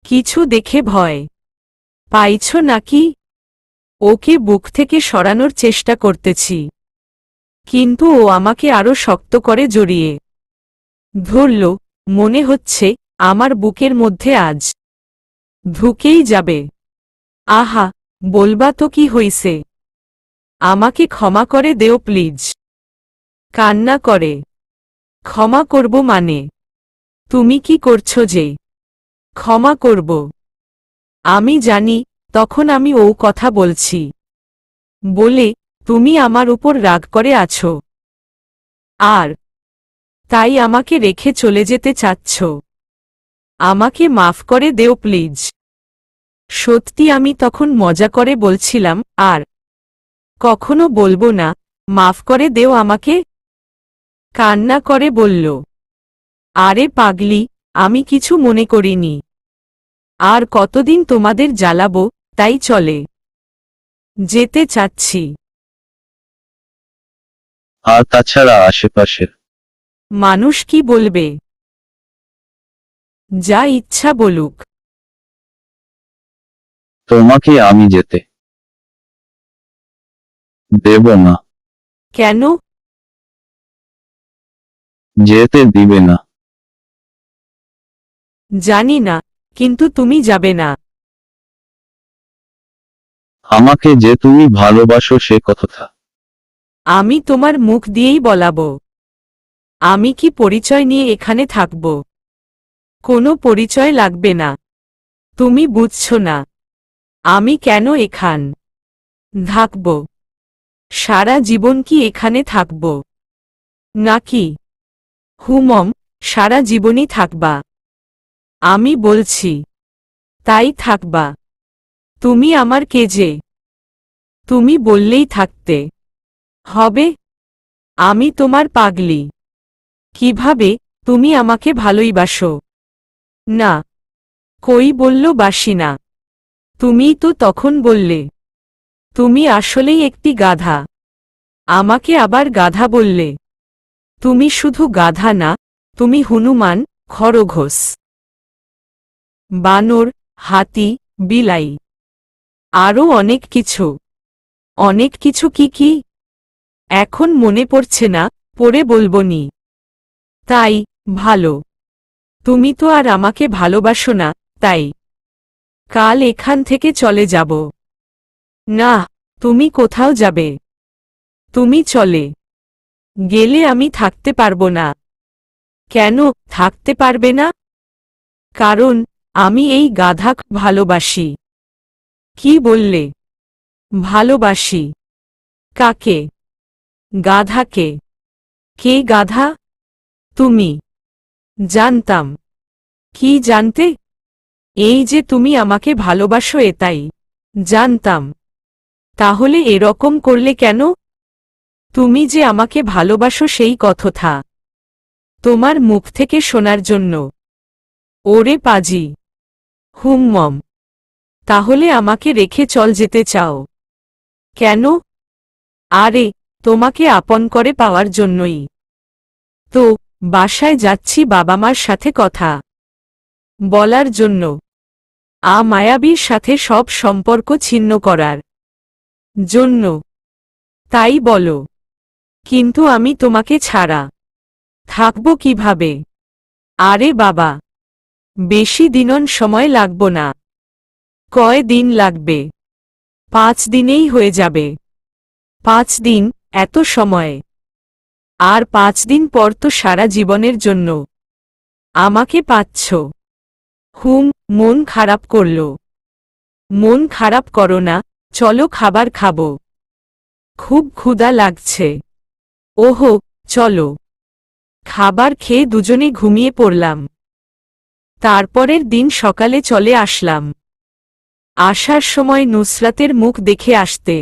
S1: কিছু দেখে ভয় পাইছ নাকি? ওকে বুক থেকে সরানোর চেষ্টা করতেছি, কিন্তু ও আমাকে আরো শক্ত করে জড়িয়ে ধরল। মনে হচ্ছে আমার বুকের মধ্যে আজ ঢুকেই যাবে। আহা, বলবা তো কি হইছে? আমাকে ক্ষমা করে দেও প্লিজ। কান্না করে। ক্ষমা করব মানে? তুমি কি করছো যে ক্ষমা করব? আমি জানি তখন আমি ও কথা বলছি বলে তুমি আমার উপর রাগ করে আছো, আর তাই আমাকে রেখে চলে যেতে চাচ্ছ। আমাকে মাফ করে দেও প্লিজ। সত্যি আমি তখন মজা করে বলছিলাম, আর কখনো বলবো না। মাফ করে দেও আমাকে। কান্না করে বলল, আরে পাগলি, আমি কিছু মনে করিনি। আর কতদিন তোমাদের জ্বালাবো, তাই চলে যেতে চাচ্ছি।
S2: আর তাছাড়া আশেপাশের
S1: মানুষ কি বলবে? যা ইচ্ছা বলুক।
S2: তোমাকে আমি যেতে দেব না।
S1: কেন?
S2: যেতে দিবে না।
S1: জানি না, কিন্তু তুমি যাবে না।
S2: আমাকে যে তুমি ভালোবাসো সে কথা
S1: আমি তোমার মুখ দিয়েই বলাবো। আমি কি পরিচয় নিয়ে এখানে থাকব? কোনো পরিচয় লাগবে না। তুমি বুঝছো না আমি কেন এখান থাকব? সারা জীবন কি এখানে থাকব নাকি? হুমম, সারা জীবনই থাকবা। আমি বলছি, তাই থাকবা। তুমি আমার কে যে তুমি বললেই থাকতে হবে? আমি তোমার পাগলি। কিভাবে তুমি আমাকে ভালোইবাসো? না, কই বলল বাসি না? তুমিই তো তখন বললে তুমি আসলেই একটি গাধা। আমাকে আবার গাধা বললে? তুমি শুধু গাধা না, তুমি হনুমান, খরগোশ, বানর, হাতি, বিলাই, আরও অনেক কিছু। অনেক কিছু কি কি? এখন মনে পড়ছে না, পরে বলবনি। তাই, ভালো। তুমি তো আর আমাকে ভালোবাসো না, তাই কাল এখান থেকে চলে যাব। না, তুমি কোথাও যাবে? তুমি চলে গেলে আমি থাকতে পারবো না। কেন থাকতে পারবে না? কারণ আমি এই গাধা ভালোবাসি। কি বললে? ভালোবাসি? কাকে? গাধাকে। কে গাধা? তুমি। জানতাম। কি জানতে? এই যে তুমি আমাকে ভালোবাসো এটাই জানতাম। তাহলে এরকম করলে কেন? তুমি যে আমাকে ভালোবাসো সেই কথা তোমার মুখ থেকে শোনার জন্য। ওরে পাজি। হুমমম। তাহলে আমাকে রেখে চল যেতে চাও? কেন? আরে, তোমাকে আপন করে পাওয়ার জন্যই তো বাসায় যাচ্ছি বাবা মার সাথে কথা বলার জন্য। মায়াবীর সাথে সব সম্পর্ক ছিন্ন করার জন্য। তাই বলো। কিন্তু আমি তোমাকে ছাড়া থাকব কিভাবে? আরে বাবা, বেশি দিনন সময় লাগব না। কয় দিন লাগবে? 5 দিনেই হয়ে যাবে। 5 দিন? এত সময়? আর 5 দিন পর তো সারা জীবনের জন্য আমাকে পাচ্ছ। হুম, মন খারাপ করল। মন খারাপ করো না, চলো খাবার খাবো। খুব ক্ষুধা লাগছে। ওহো, চলো। খাবার খেয়ে দুজনে ঘুমিয়ে পড়লাম। তারপরের দিন সকালে চলে আসলাম। আসার সময় নুসরাতের মুখ দেখে আসতে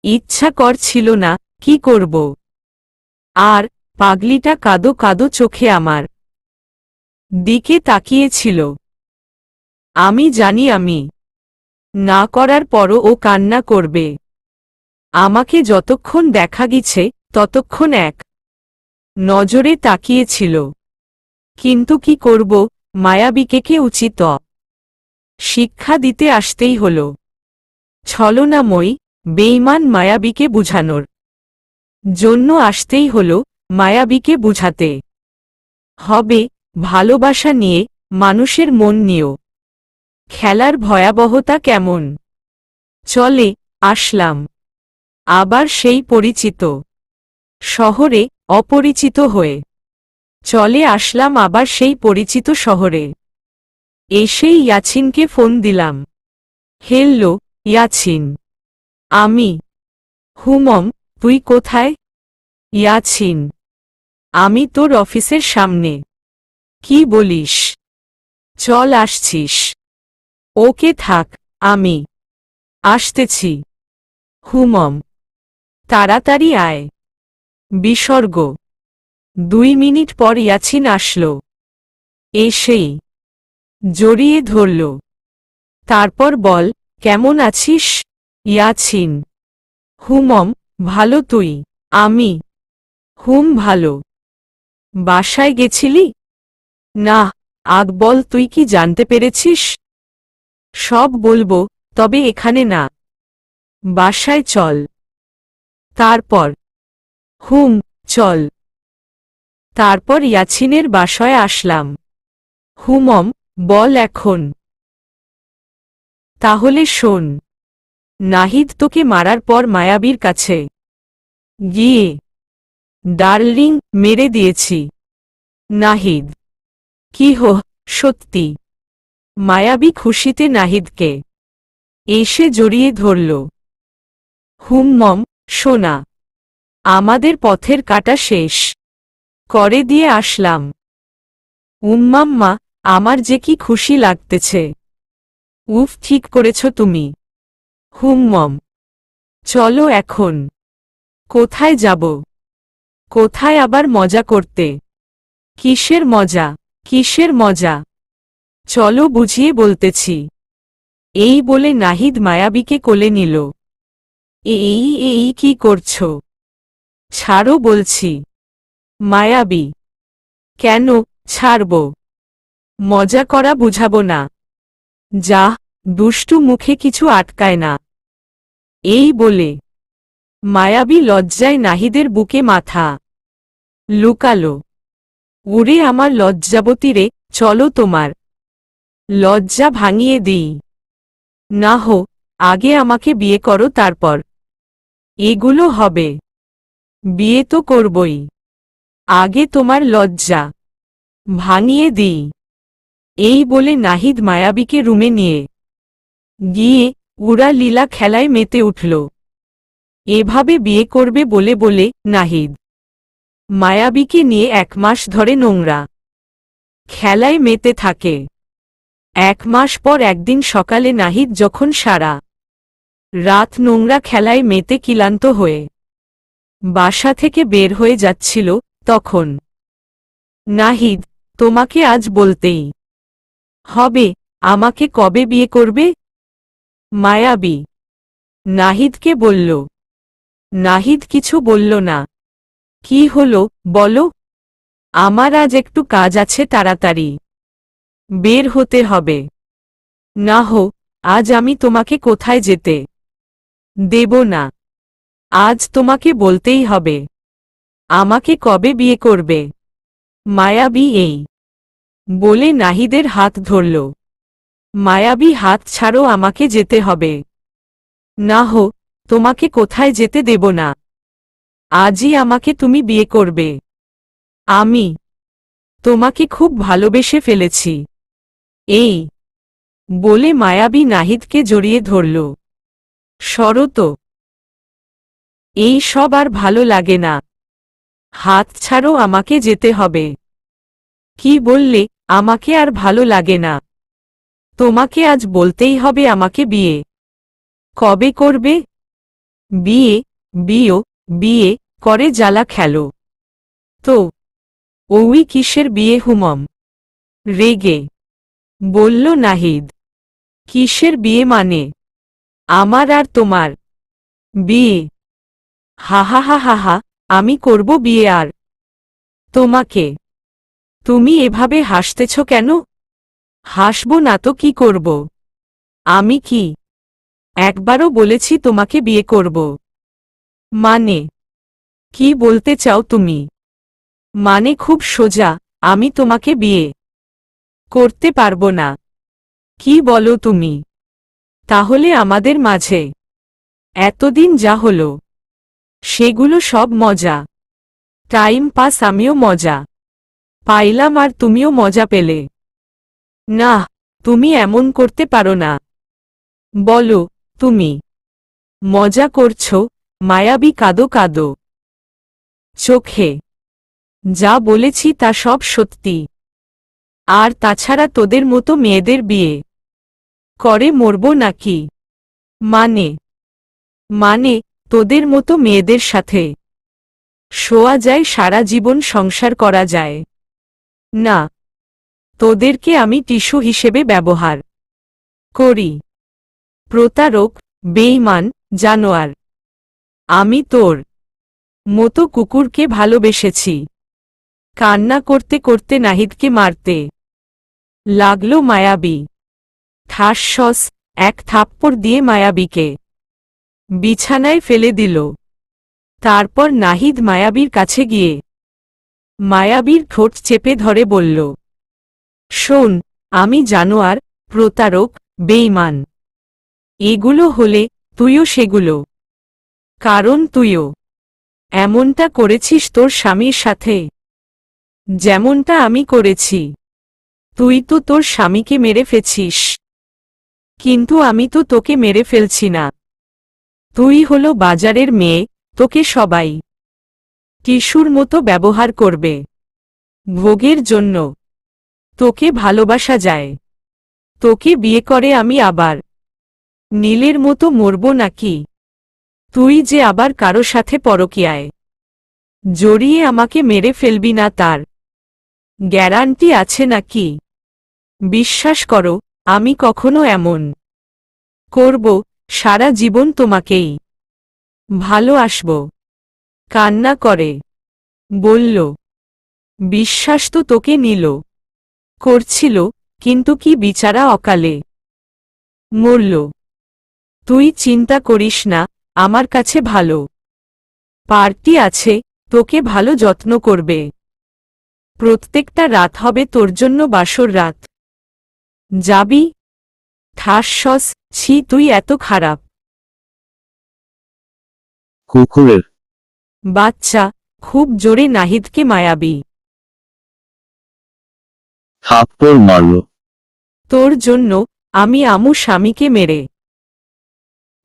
S1: ইচ্ছা করছিল না, কি করব? আর পাগলিটা কাদো কাদো চোখে আমার দিকে তাকিয়েছিল। আমি জানি আমি না করার পরও ও কান্না করবে। আমাকে যতক্ষণ দেখা গেছে ততক্ষণ এক নজরে তাকিয়েছিল। কিন্তু কি করব, মায়াবীকে কে উচিত শিক্ষা দিতে আসতেই হল। ছলনাময়ী, বেঈমান মায়াবীকে বুঝানোর জন্য আসতেই হল। মায়াবীকে বুঝাতে হবে ভালোবাসা নিয়ে, মানুষের মন নিয়েও খেলার ভয়াবহতা কেমন। চলে আসলাম আবার সেই পরিচিত শহরে, অপরিচিত হয়ে। চলে আসলাম আবার সেই পরিচিত শহরে। এসেই ইয়াছিনকে ফোন দিলাম। হেল্লো, ইয়াছিন। আমি। হুমম, তুই কোথায়? ইয়াছিন, আমি তোর অফিসের সামনে। কি বলিস? চল আসছিস? ওকে থাক, আমি আসতেছি। হুমম, তাড়াতাড়ি আয়। বিসর্গ। 2 মিনিট পর ইয়াছিন আসলো। এসেই জড়িয়ে ধরল। তারপর বল, কেমন আছিস? ইয়াছিন। হুমম, ভালো। তুই? আমি। হুম, ভালো। বাসায় গেছিলি? না। আগ বল, তুই কি জানতে পেরেছিস? সব বলবো, তবে এখানে না। বাসায় চল। তারপর? হুম, চল। তারপর ইয়াছিনের বাসায় আসলাম। হুমম, বল এখন। তাহলে শোন। নাহিদ তোকে মারার পর মায়াবীর কাছে গিয়ে ডার্লিং মেরে দিয়েছি। নাহিদ। কি হো, সত্যি? মায়াবী খুশিতে নাহিদকে এসে জড়িয়ে ধরল। হুমমম, সোনা, আমাদের পথের কাটা শেষ করে দিয়ে আসলাম। উম্মাম্মা, আমার যে কি খুশি লাগতেছে। উফ, ঠিক করেছ তুমি। হুমমম, চলো এখন। কোথায় যাব? কোথায় আবার মজা করতে? কিসের মজা? কিসের মজা? চলো বুঝিয়ে বলতেছি। এই বলে নাহিদ মায়াবীকে কোলে নিল। এই এই কি করছো? ছাড়ো বলছি। মায়াবী, কেন, ছাড়ব। মজা করা বুঝাবো না। যা, দুষ্টু মুখে কিছু আটকায় না। এই বলে মায়াবী লজ্জায় নাহিদের বুকে মাথা লুকালো। উড়ে আমার লজ্জাবতী রে, চলো তোমার লজ্জা ভাঙিয়ে দিই। না হো, আগে আমাকে বিয়ে করো, তারপর এগুলো হবে। বিয়ে তো করবই, আগে তোমার লজ্জা ভাঙিয়ে দিই। এই বলে নাহিদ মায়াবীকে রুমে নিয়ে গিয়ে উড়া লীলা খেলায় মেতে উঠল। এভাবে বিয়ে করবে বলে বলে নাহিদ মায়াবীকে নিয়ে 1 মাস ধরে নোংরা খেলায় মেতে থাকে। 1 মাস পর একদিন সকালে নাহিদ যখন সারা রাত নোংরা খেলায় মেতে ক্লান্ত হয়ে বাসা থেকে বের হয়ে যাচ্ছিল, তখন নাহিদ, তোমাকে আজ বলতেই হবে, আমাকে কবে বিয়ে করবে? মায়াবী নাহিদকে বলল। নাহিদ কিছু বলল না। কি হলো, বলো। আমার আজ একটু কাজ আছে, তাড়াতাড়ি বের হতে হবে। না হো, আজ আমি তোমাকে কোথায় যেতে দেব না। আজ তোমাকে বলতেই হবে, আমাকে কবে বিয়ে করবে। মায়াবী এই বলে নাহিদের হাত ধরল। মায়াবী, হাত ছাড়ো, আমাকে যেতে হবে। না হো, তোমাকে কোথায় যেতে দেব না। আজই আমাকে তুমি বিয়ে করবে। আমি তোমাকে খুব ভালোবেসে ফেলেছি। এই বলে মায়াবী নাহিদকে জড়িয়ে ধরল। শরত, এই সব আর ভালো লাগে না। হাত ছাড়ো, আমাকে যেতে হবে। কি বললে, আমাকে আর ভালো লাগে না। তোমাকে আজ বলতেই হবে, আমাকে বিয়ে কবে করবে। বিয়ে, বিয়ে, বিয়ে করে জ্বালা খেলো তো। ওই কিসের বিয়ে হুমম, রেগে বলল নাহিদ। কিসের বিয়ে মানে? আমার আর তোমার বিয়ে। হা হা হা হা হা, আমি করব বিয়ে আর তোমাকে। তুমি এভাবে হাসতেছ কেন? হাসব না তো কি করব? আমি কি একবারও বলেছি তোমাকে বিয়ে করব? মানে কি বলতে চাও তুমি? মানে খুব সোজা, আমি তোমাকে বিয়ে করতে পারবো না। কি বলো তুমি? তাহলে আমাদের মাঝে এতদিন যা হলো সেগুলো সব মজা, টাইম পাস, আমিও মজা পাইলাম আর তুমিও মজা পেলে। না, তুমি এমন করতে পারো না। বলো, তুমি মজা করছো? মায়াবী কাঁদো কাঁদো চোখে। যা বলেছি তা সব সত্যি। আর তাছাড়া তোদের মতো মেয়েদের বিয়ে করে মরবো নাকি? মানে মানে তোদের মতো মেয়েদের সাথে শোয়া যায়, সারা জীবন সংসার করা যায় না। তোদেরকে আমি টিস্যু হিসেবে ব্যবহার করি। প্রতারক, বেঈমান, জানোয়ার। আমি তোর মতো কুকুরকে ভালোবেসেছি। কান্না করতে করতে নাহিদকে মারতে লাগলো মায়াবী। ঠাসঠস 1 থাপ্পড় দিয়ে মায়াবীকে বিছানায় ফেলে দিল। তারপর নাহিদ মায়াবীর কাছে গিয়ে মায়াবীর ঠোঁট চেপে ধরে বলল, শোন, আমি জানোয়ার, প্রতারক, বেঈমান। এগুলো হলে তুইও সেগুলো। কারণ তুইও এমনটা করেছিস তোর স্বামীর সাথে, যেমনটা আমি করেছি। তুই তো তোর স্বামীকে মেরে ফেলছিস, কিন্তু আমি তো তোকে মেরে ফেলছি না। তুই হলো বাজারের মেয়ে, তোকে সবাই টিস্যুর মতো ব্যবহার করবে ভোগের জন্য। তোকে ভালোবাসা যায়, তোকে বিয়ে করে আমি আবার নীলের মতো মরব নাকি? তুই যে আবার কারো সাথে পরকীয়ায় জড়িয়ে আমাকে মেরে ফেলবি না, তার গ্যারান্টি আছে নাকি? বিশ্বাস করো, আমি কখনো এমন করব। সারা জীবন তোমাকেই ভালোবাসব। কান্না করে বলল বিশ্বাস তো তোকে নিল করছিল, কিন্তু কি বিচারা অকালে মরল। তুই চিন্তা করিস না, আমার কাছে ভালো পার্টি আছে, তোকে ভালো যত্ন করবে। প্রত্যেকটা রাত হবে তোর জন্য বাসর রাত। যাবি? ঠাসছস, ছি তুই এত খারাপ।
S2: কুকুরের
S1: বাচ্চা, খুব জোরে নাহিদকে মায়াবী
S2: থাপ্পড় মারল।
S1: তোর জন্য আমি আমু স্বামীকে মেরে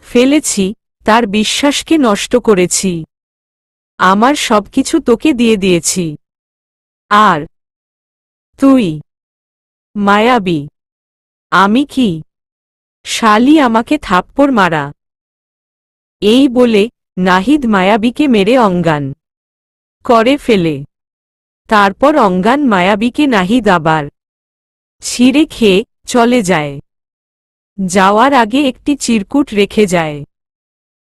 S1: ফেলেছি, তার বিশ্বাসকে নষ্ট করেছি, আমার সবকিছু তোকে দিয়ে দিয়েছি। আর তুই মায়াবী। আমি কি শালি আমাকে থাপ্পড় মারা? এই বলে নাহিদ মায়াবীকে মেরে অজ্ঞান করে ফেলে। তারপর অজ্ঞান মায়াবীকে নাহিদ আবার ছিঁড়ে খেয়ে চলে যায়। যাওয়ার আগে একটি চিরকুট রেখে যায়।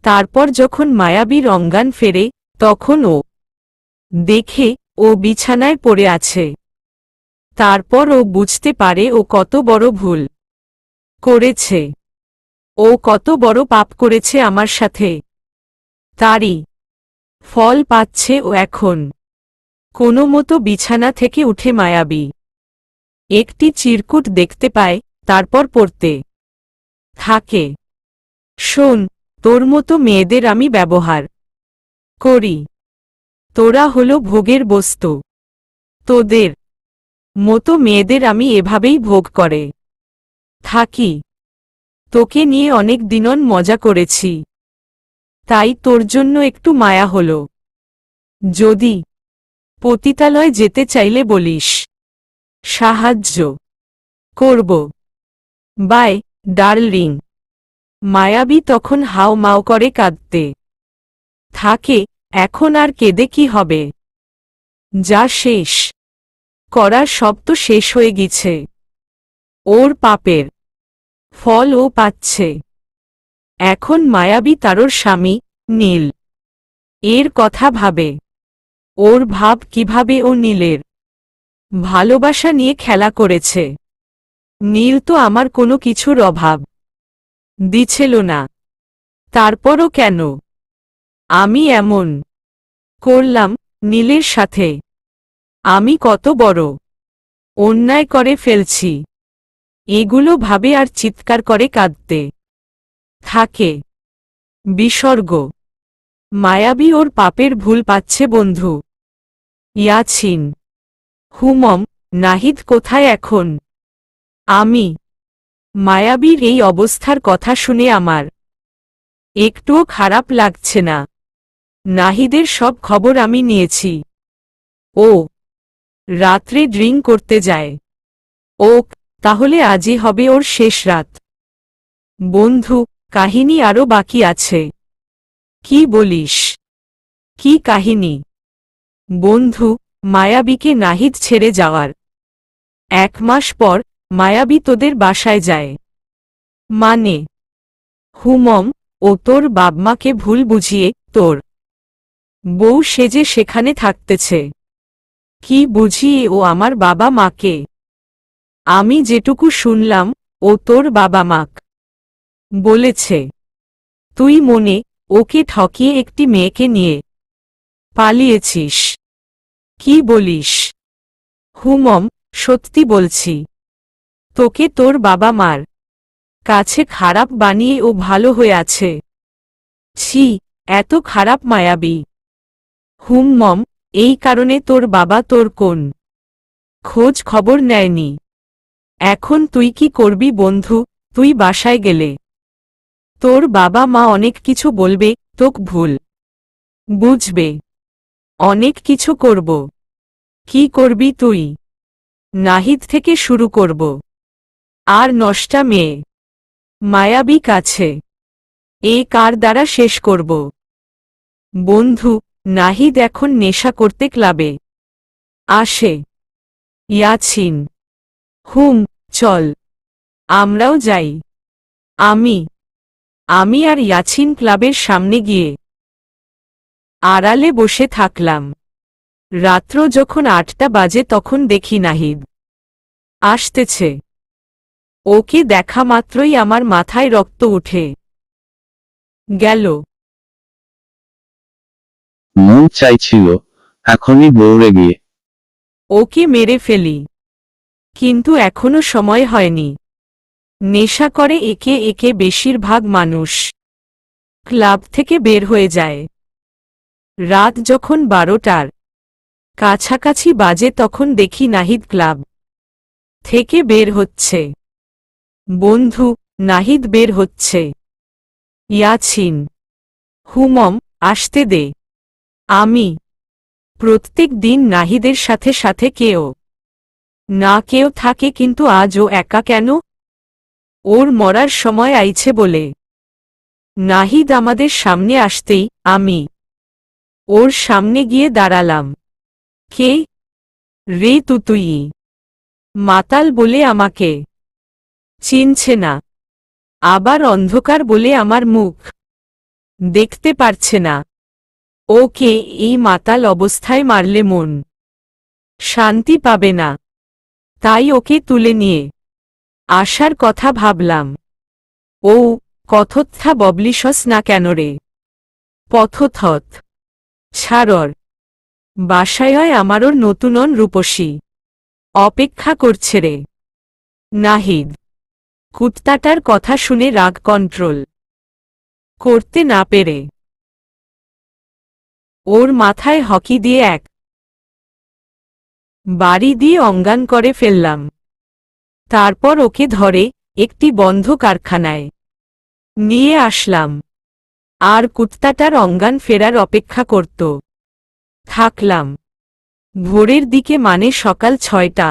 S1: তারপর যখন মায়াবীর অজ্ঞান ফেরে, তখন ও দেখে ও বিছানায় পড়ে আছে। তারপর ও বুঝতে পারে ও কত বড় ভুল করেছে, ও কত বড় পাপ করেছে আমার সাথে। তারই ফল পাচ্ছে ও এখন। কোনো মতো বিছানা থেকে উঠে মায়াবী একটি চিরকুট দেখতে পায়, তারপর পড়তে থাকে। শোন, তোর মতো মেয়েদের আমি ব্যবহার করি, তোরা হলো ভোগের বস্তু। তোদের মতো মেয়েদের আমি এভাবেই ভোগ করে থাকি। তোকে নিয়ে অনেক দিনন মজা করেছি, তাই তোর জন্য একটু মায়া হলো। যদি পতিতালয় যেতে চাইলে বলিস, সাহায্য করব। Bye, darling. মায়াবী তখন হাও মাও করে কাঁদতে থাকে। এখন আর কেঁদে কি হবে? যা শেষ করার সব তো শেষ হয়ে গেছে। ওর পাপের ফল ও পাচ্ছে। এখন মায়াবী তারর স্বামী নীল এর কথা ভাবে। ওর ভাব কিভাবে ও নীলের ভালোবাসা নিয়ে খেলা করেছে। নীল তো আমার কোনো কিছুর অভাব দিছিল না, তারপরও কেন আমি এমন করলাম নীলের সাথে? আমি কত বড় অন্যায় করে ফেলছি। এগুলো ভাবে আর চিৎকার করে কাঁদতে থাকে। বিসর্গ। মায়াবী ওর পাপের ভুল পাচ্ছে বন্ধু ইয়াছিন। হুমম, নাহিদ কোথায় এখন? আমি মায়াবীর এই অবস্থার কথা শুনে আমার একটুও খারাপ লাগছে না। নাহিদের সব খবর আমি নিয়েছি। ও রাত্রে ড্রিঙ্ক করতে যায়। ওক, তাহলে আজই হবে ওর শেষ রাত। বন্ধু, কাহিনী আরও বাকি আছে। কি বলিস? কি কাহিনী? বন্ধু, মায়াবীকে নাহিদ ছেড়ে যাওয়ার 1 মাস পর মায়াবী তোদের বাসায় যায়। মানে হুমম, ও তোর বাবমাকে ভুল বুঝিয়ে তোর বউ সেজে সেখানে থাকতেছে। কি বুঝিয়ে ও আমার বাবা মাকে? আমি যেটুকু শুনলাম, ও তোর বাবা মাক বলেছে তুই মনে ওকে ঠকিয়ে একটি মেয়েকে নিয়ে পালিয়েছিস। কি বলিস? হুমম, সত্যি বলছি। তোকে তোর বাবা মার কাছে খারাপ বানিয়ে ও ভালো হয়ে আছে। ছি, এত খারাপ মায়াবী। হুমম, এই কারণে তোর বাবা তোর কোন খোঁজ খবর নেয়নি। এখন তুই কি করবি বন্ধু? তুই বাসায় গেলে তোর বাবা মা অনেক কিছু বলবে, তোক ভুল বুঝবে, অনেক কিছু করব। কি করবি তুই? নাহিদ থেকে শুরু করব। আর নষ্টা মেয়ে মায়াবী কাছে এ কার দ্বারা শেষ করব? বন্ধু, নাহিদ এখন নেশা করতে ক্লাবে আসে। ইয়াছিন। হুম, চল আমরাও যাই। আমি আর ইয়াছিন ক্লাবের সামনে গিয়ে আড়ালে বসে থাকলাম। রাত্র যখন 8টা বাজে তখন দেখি নাহিদ আসতেছে। ওকে দেখা মাত্রই আমার মাথায় রক্ত উঠে গেল।
S2: মন চাইছিল এখনই দৌড়ে গিয়ে
S1: ওকে মেরে ফেলি, কিন্তু এখনো সময় হয়নি। নেশা করে একে একে বেশিরভাগ মানুষ ক্লাব থেকে বের হয়ে যায়। রাত যখন 12টার কাছাকাছি বাজে তখন দেখি নাহিদ ক্লাব থেকে বের হচ্ছে। বন্ধু নাহিদ বের হচ্ছে। ইয়াছিন, হুমম, আসতে দে। আমি প্রত্যেক দিন নাহিদের সাথে সাথে কেউ না কেউ থাকে, কিন্তু আজ ও একা কেন? ওর মরার সময় আইছে বলে। নাহিদ আমাদের সামনে আসতেই আমি ওর সামনে গিয়ে দাঁড়ালাম। কে রে তুই? মাতাল বলে আমাকে চিনছে না, আবার অন্ধকার বলে আমার মুখ দেখতে পারছে না। ওকে এই মাতাল অবস্থায় মারলে মন শান্তি পাবে না, তাই ওকে তুলে নিয়ে আসার কথা ভাবলাম। ও কথ্যা ববলিশস না কেন রে? পথথত ছাড়র, বাসায় আমারও নতুনন রূপসী অপেক্ষা করছে রে। নাহিদ কুত্তাটার কথা শুনে রাগ কন্ট্রোল করতে না পেরে ওর মাথায় হকি দিয়ে এক বাড়ি দিয়ে অজ্ঞান করে ফেললাম। তারপর ওকে ধরে একটি বন্ধ কারখানায় নিয়ে আসলাম, আর কুত্তাটার অজ্ঞান ফেরার অপেক্ষা করত থাকলাম। ভোরের দিকে মানে সকাল 6টা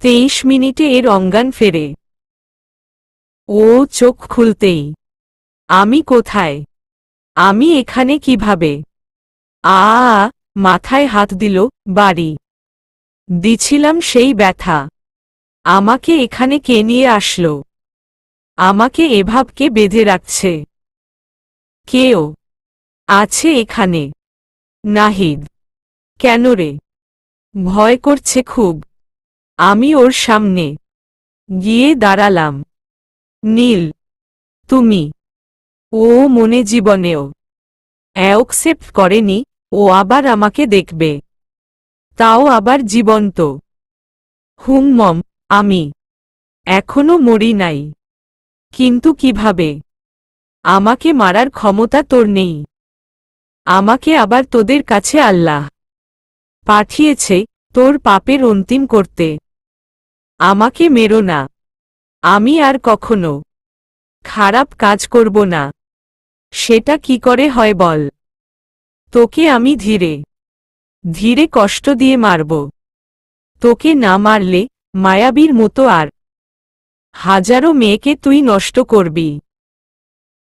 S1: 23 এর অজ্ঞান ফেরে। ও চোখ খুলতেই আমি কোথায়? আমি এখানে কিভাবে? মাথায় হাত দিল। বাড়ি দিছিলাম সেই ব্যথা। আমাকে এখানে কে নিয়ে আসলো? আমাকে এভাবে বেঁধে রাখছে কেউ আছে এখানে? নাহিদ। কেন রে? ভয় করছে খুব। আমি ওর সামনে গিয়ে দাঁড়ালাম। নীল, তুমি? ও মনে জীবনেও অ্যাকসেপ্ট করেনি ও আবার আমাকে দেখবে, তাও আবার জীবন্ত। হুমম, আমি এখনো মরি নাই, কিন্তু কিভাবে? আমাকে মারার ক্ষমতা তোর নেই। আমাকে আবার তোদের কাছে আল্লাহ পাঠিয়েছে তোর পাপের অন্তিম করতে। আমাকে মেরো না, আমি আর কখনো খারাপ কাজ করব না। সেটা কি করে হয় বল? তোকে আমি ধীরে ধীরে কষ্ট দিয়ে মারব। তোকে না মারলে মায়াবীর মতো আর হাজারো মেয়েকে তুই নষ্ট করবি,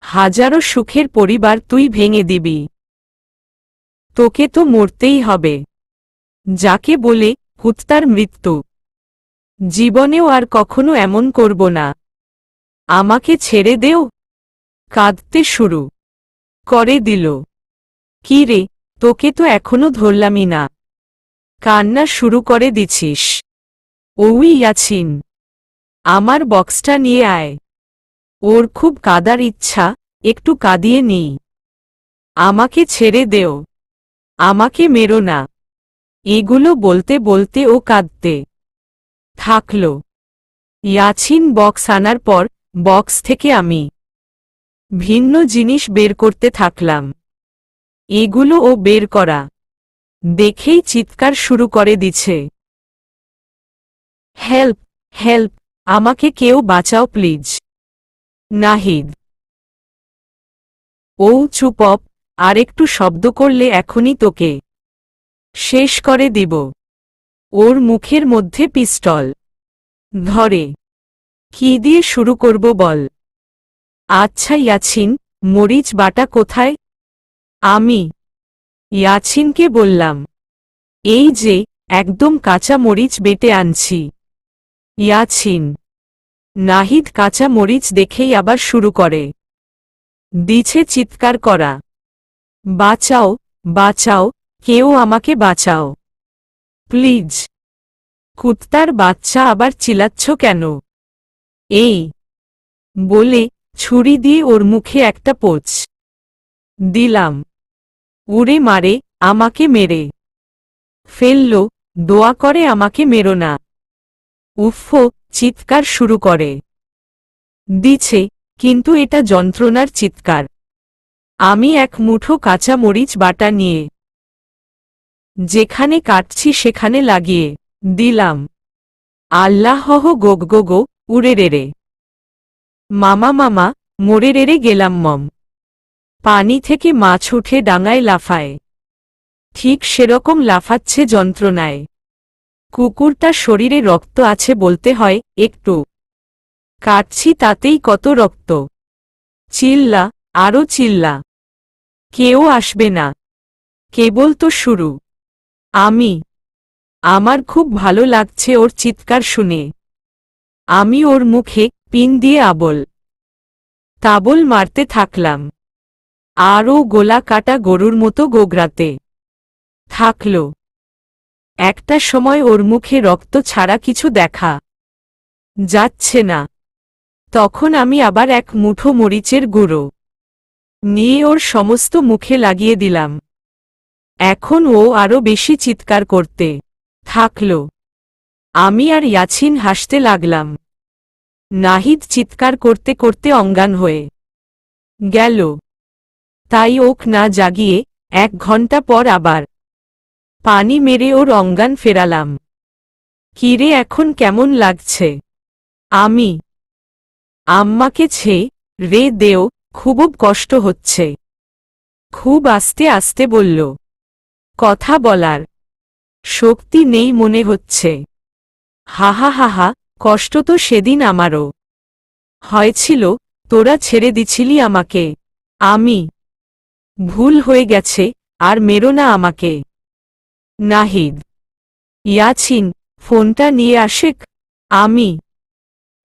S1: হাজারো সুখের পরিবার তুই ভেঙে দিবি। তোকে তো মরতেই হবে, যাকে বলে কুত্তার মৃত্যু। জীবনেও আর কখনো এমন করব না। আমাকে ছেড়ে দেও। কাঁদতে শুরু করে দিল। কি রে, তোকে তো এখনো ধরলামই না, কান্না শুরু করে দিছিস? ওই ইয়াছিন, আমার বক্সটা নিয়ে আয়। ওর খুব কাঁদার ইচ্ছা, একটু কাঁদিয়ে নিই। আমাকে ছেড়ে দেও, আমাকে মেরো না। এগুলো বলতে বলতে ও কাঁদতে থাকল। ইয়াছিন বক্স আনার পর বক্স থেকে আমি ভিন্ন জিনিস বের করতে থাকলাম। এগুলো ও বের করা দেখেই চিৎকার শুরু করে দিছে। হেল্প, হেল্প, আমাকে কেউ বাঁচাও প্লিজ। নাহিদ। ও চুপ অপ, আর একটু শব্দ করলে এখনই তোকে শেষ করে দিব। ওর মুখের মধ্যে পিস্তল ধরে। কি দিয়ে শুরু করব বল? আচ্ছা ইয়াছিন, মরিচ বাটা কোথায়? আমি ইয়াছিনকে বললাম, এই যে একদম কাঁচা মরিচ বেটে আনছি। ইয়াছিন। নাহিদ কাঁচা মরিচ দেখেই আবার শুরু করে দিছে চিৎকার করা। বাঁচাও, বাঁচাও, কেউ আমাকে বাঁচাও প্লিজ। কুত্তার বাচ্চা, আবার চিল্লাচ্ছ কেন? এই বলে ছুরি দিয়ে ওর মুখে একটা পোঁচ দিলাম। উড়ে মারে, আমাকে মেরে ফেলল। দোয়া করে আমাকে মেরো না। উফ্ফো, চিৎকার শুরু করে দিছে, কিন্তু এটা যন্ত্রণার চিৎকার। আমি এক মুঠো কাঁচা মরিচ বাটা নিয়ে যেখানে কাটছি সেখানে লাগিয়ে দিলাম। আল্লাহ গোগ গো, উড়ে রেড়ে মামা মামা, মরে রেড়ে গেলাম মম। পানি থেকে মাছ উঠে ডাঙায় লাফায়, ঠিক সেরকম লাফাচ্ছে যন্ত্রণায়। কুকুরটার শরীরে রক্ত আছে বলতে হয়, একটু কাটছি তাতেই কত রক্ত। চিল্লা, আরো চিল্লা, কেউ আসবে না, কেবল তো শুরু। আমার খুব ভালো লাগছে ওর চিৎকার শুনে। আমি ওর মুখে পিন দিয়ে আবল তাবল মারতে থাকলাম, আর ও গোলা কাটা গরুর মতো গোগরাতে থাকল। একটা সময় ওর মুখে রক্ত ছাড়া কিছু দেখা যাচ্ছে না। তখন আমি আবার এক মুঠো মরিচের গুঁড়ো নিয়ে ওর সমস্ত মুখে লাগিয়ে দিলাম। এখন ও আরো বেশি চিৎকার করতে থাকল। আমি আর ইয়াছিন হাসতে লাগলাম। নাহিদ চিৎকার করতে করতে অজ্ঞান হয়ে গেল। তাই ওক না জাগিয়ে 1 ঘন্টা পর আবার পানি মেরে ওর অজ্ঞান ফেরালাম। কিরে, এখন কেমন লাগছে? আমি আম্মাকে রে দেও, খুব কষ্ট হচ্ছে। খুব আস্তে আস্তে বলল, কথা বলার শক্তি নেই মনে হচ্ছে। হাহা হাহা, কষ্ট তো সেদিন আমারও হয়েছিল, তোরা ছেড়ে দিছিলি আমাকে। আমি ভুল হয়ে গেছে, আর মেরো না আমাকে। নাহিদ, ইয়াছিন, ফোনটা নিয়ে আসেক। আমি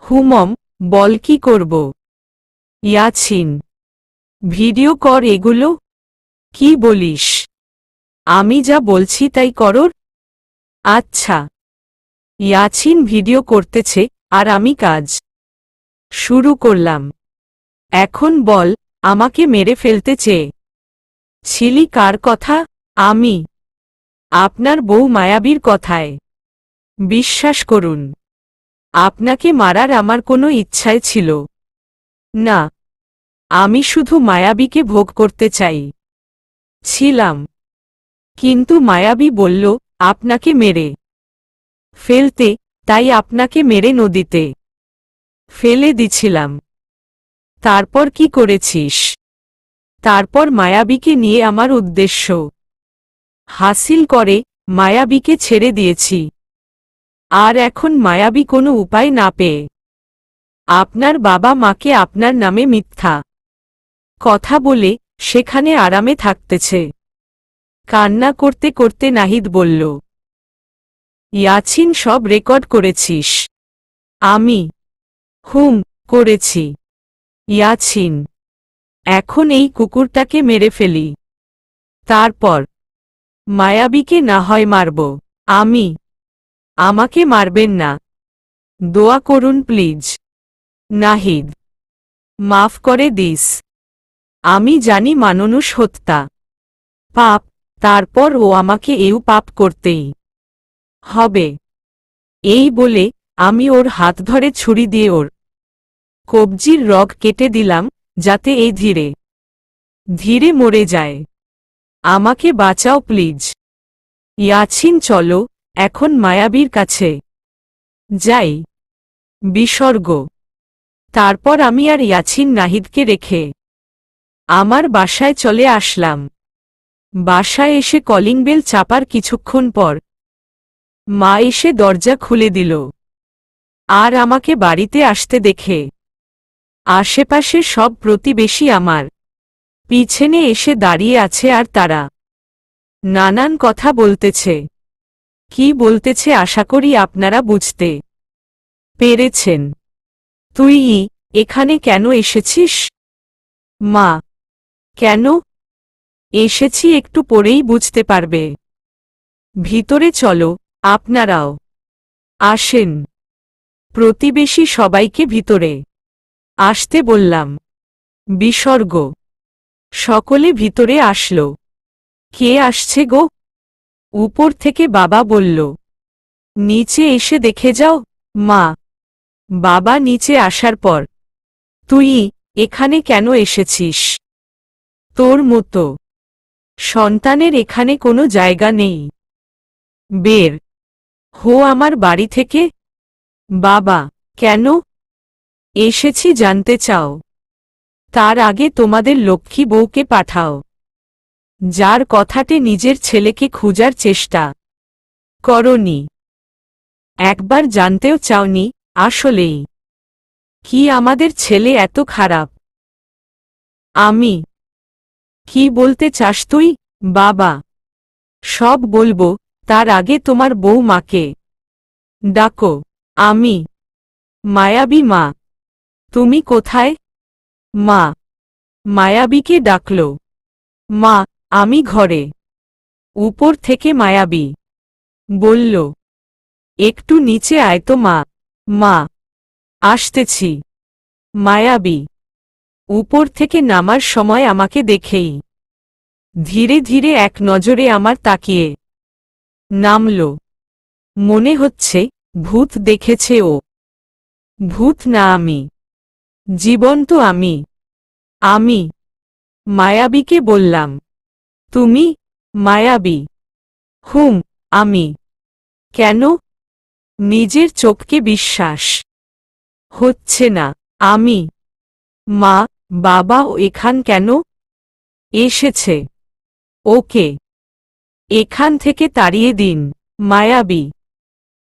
S1: হুমম, বল কি করব? ইয়াছিন, ভিডিও কর এগুলো। কি বলিস? আমি যা বলছি তাই করর। আচ্ছা। ইয়াছিন ভিডিও করতেছে, আর আমি কাজ শুরু করলাম। এখন বল, আমাকে মেরে ফেলতে ছিলি কার কথা? আমি আপনার বউ মায়াবীর কথায়। বিশ্বাস করুন, আপনাকে মারার আমার কোনো ইচ্ছাই ছিল না। আমি শুধু মায়াবীকে ভোগ করতে ছিলাম। কিন্তু মায়াবী বলল আপনাকে মেরে ফেলতে, তাই আপনাকে মেরে নদীতে ফেলে দিছিলাম। তারপর কি করেছিস? তারপর মায়াবীকে নিয়ে আমার উদ্দেশ্য হাসিল করে মায়াবীকে ছেড়ে দিয়েছি। আর এখন মায়াবী কোনো উপায় না পেয়ে আপনার বাবা মাকে আপনার নামে মিথ্যা কথা বলে সেখানে আরামে থাকতেছে। কান্না করতে করতে নাহিদ বলল, ইয়াছিন, সব রেকর্ড করেছিস? আমি করেছি। ইয়াছিন, এখন এই কুকুরটাকে মেরে ফেলি, তারপর মায়াবীকে না হয় মারব। আমাকে মারবেন না, দোয়া করুন প্লিজ। নাহিদ, মাফ করে দিস। আমি জানি মানুষ হত্যা পাপ, তারপর ও আমাকে এও পাপ করতেই হবে। এই বলে আমি ওর হাত ধরে ছুরি দিয়ে ওর কবজির রগ কেটে দিলাম, যাতে এই ধীরে ধীরে মরে যায়। আমাকে বাঁচাও প্লিজ। ইয়াছিন, চলো এখন মায়াবীর কাছে যাই। বিসর্গ। তারপর আমি আর ইয়াছিন নাহিদকে রেখে আমার বাসায় চলে আসলাম। বাসায় এসে কলিং বেল চাপার কিছুক্ষণ পর মা এসে দরজা খুলে দিল। আর আমাকে বাড়িতে আসতে দেখে আশেপাশে সব প্রতিবেশী আমার পিছনে এসে দাঁড়িয়ে আছে, আর তারা নানান কথা বলতেছে। কি বলতেছে আশা করি আপনারা বুঝতে পেরেছেন। তুই এখানে কেন এসেছিস? মা, কেন? এসেছি একটু পরেই বুঝতে পারবে। ভিতরে চলো, আপনারাও আসেন। প্রতিবেশী সবাইকে ভিতরে আসতে বললাম। বিসর্গ। সকলে ভিতরে আসলো। কে আসছে গো? উপর থেকে বাবা বলল। নিচে এসে দেখে যাও, মা। বাবা নিচে আসার পর, তুই এখানে কেন এসেছিস? তোর মতো সন্তানের এখানে কোনো জায়গা নেই। বের হো আমার বাড়ি থেকে। বাবা, কেন এসেছি জানতে চাও? তার আগে তোমাদের লক্ষ্মী বউকে পাঠাও, যার কথাতে নিজের ছেলেকে খুঁজার চেষ্টা করনি। একবার জানতেও চাওনি আসলেই কি আমাদের ছেলে এত খারাপ? আমি কি বলতে চাস তুই? বাবা, সব বলবো, তার আগে তোমার বউ মাকে ডাকো। আমি মায়াবী মা, তুমি কোথায়? মা মায়াবীকে ডাকল। মা, আমি ঘরে। উপর থেকে মায়াবী বলল, একটু নিচে আয় তো মা। মা, আসতেছি। মায়াবী উপর থেকে নামার সময় আমাকে দেখেই ধীরে ধীরে এক নজরে আমার তাকিয়ে নামল। মনে হচ্ছে ভূত দেখেছে ও। ভূত না আমি, জীবন্ত আমি। আমি মায়াবীকে বললাম, তুমি মায়াবী? হুম, আমি। কেন? নিজের চোখকে বিশ্বাস হচ্ছে না। আমি। মা, বাবা ও এখান কেন এসেছে? ওকে এখান থেকে তাড়িয়ে দিন। মায়াবী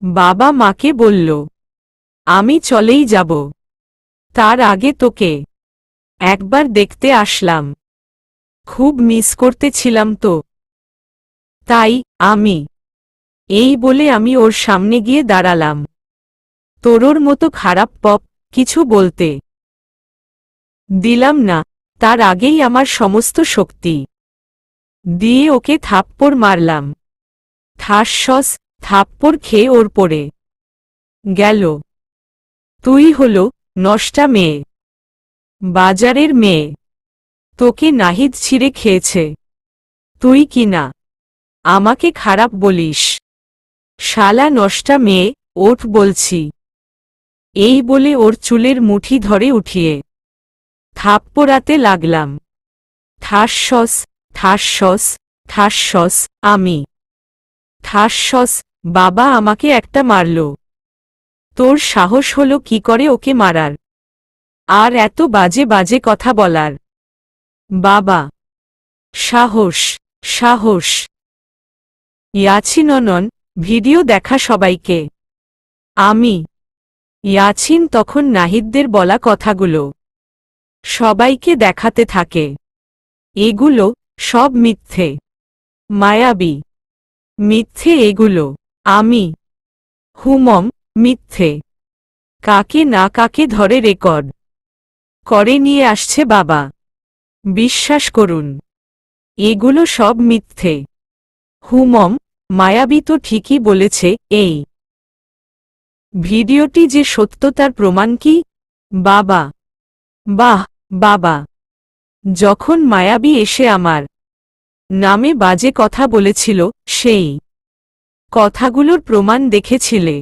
S1: বাবা মাকে বলল, আমি চলেই যাব। তার আগে তোকে একবার দেখতে আসলাম। খুব মিস করতেছিলাম তো, তাই আমি। এই বলে আমি ওর সামনে গিয়ে দাঁড়ালাম। তোরোর মতো খারাপ পপ কিছু বলতে দিলাম না। তার আগেই আমার সমস্ত শক্তি দিয়ে ওকে থাপ্পড় মারলাম। ঠাসস থাপ্পড় খেয়ে ওর পড়ে গেল। তুই হলো নষ্টা মেয়ে, বাজারের মেয়ে। তোকে নাহিদ ছিঁড়ে খেয়েছে, তুই কি না আমাকে খারাপ বলিস? শালা নষ্টা মেয়ে, ওঠ বলছি। এই বলে ওর চুলের মুঠি ধরে উঠিয়ে থাপ্পড়াতে লাগলাম। ঠাসস ঠাসস ঠাসস। আমি ঠাসস। বাবা আমাকে একটা মারল। তোর সাহস হলো কি করে ওকে মারার, আর এত বাজে বাজে কথা বলার? বাবা, সাহস সাহস। ইয়াছিননন ভিডিও দেখা সবাইকে। আমি ইয়াছিন তখন নাহিদদের বলা কথাগুলো সবাইকে দেখাতে থাকে। এগুলো সব মিথ্যে। মায়াবী মিথ্যে এগুলো। আমি হুমম মিথ্যে। কাকে না কাকে ধরে রেকর্ড করে নিয়ে আসছে বাবা। বিশ্বাস করুন, এগুলো সব মিথ্যে। হুমম মায়াবী তো ঠিকই বলেছে। এই ভিডিওটি যে সত্য তার প্রমাণ কি? বাবা, বাহ বাবা। যখন মায়াবী এসে আমার নামে বাজে কথা বলেছিল, সেই কথাগুলোর প্রমাণ দেখেছিলে?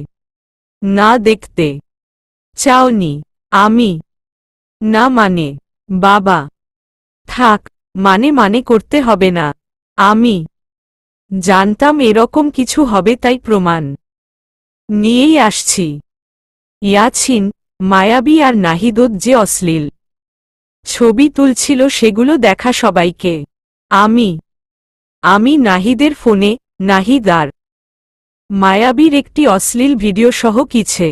S1: না দেখতে চাওনি? আমি না মানে? বাবা, থাক, মানে করতে হবে না। আমি জানতাম এরকম কিছু হবে, তাই প্রমাণ নিয়েই আসছি। ইয়াছিন, মায়াবী আর নাহিদত যে অশ্লীল ছবি তুলছিল সেগুলো দেখা সবাইকে। আমি নাহিদের ফোনে নাহিদ আর মায়াবীর একটি অশ্লীল ভিডিও সহ কিছে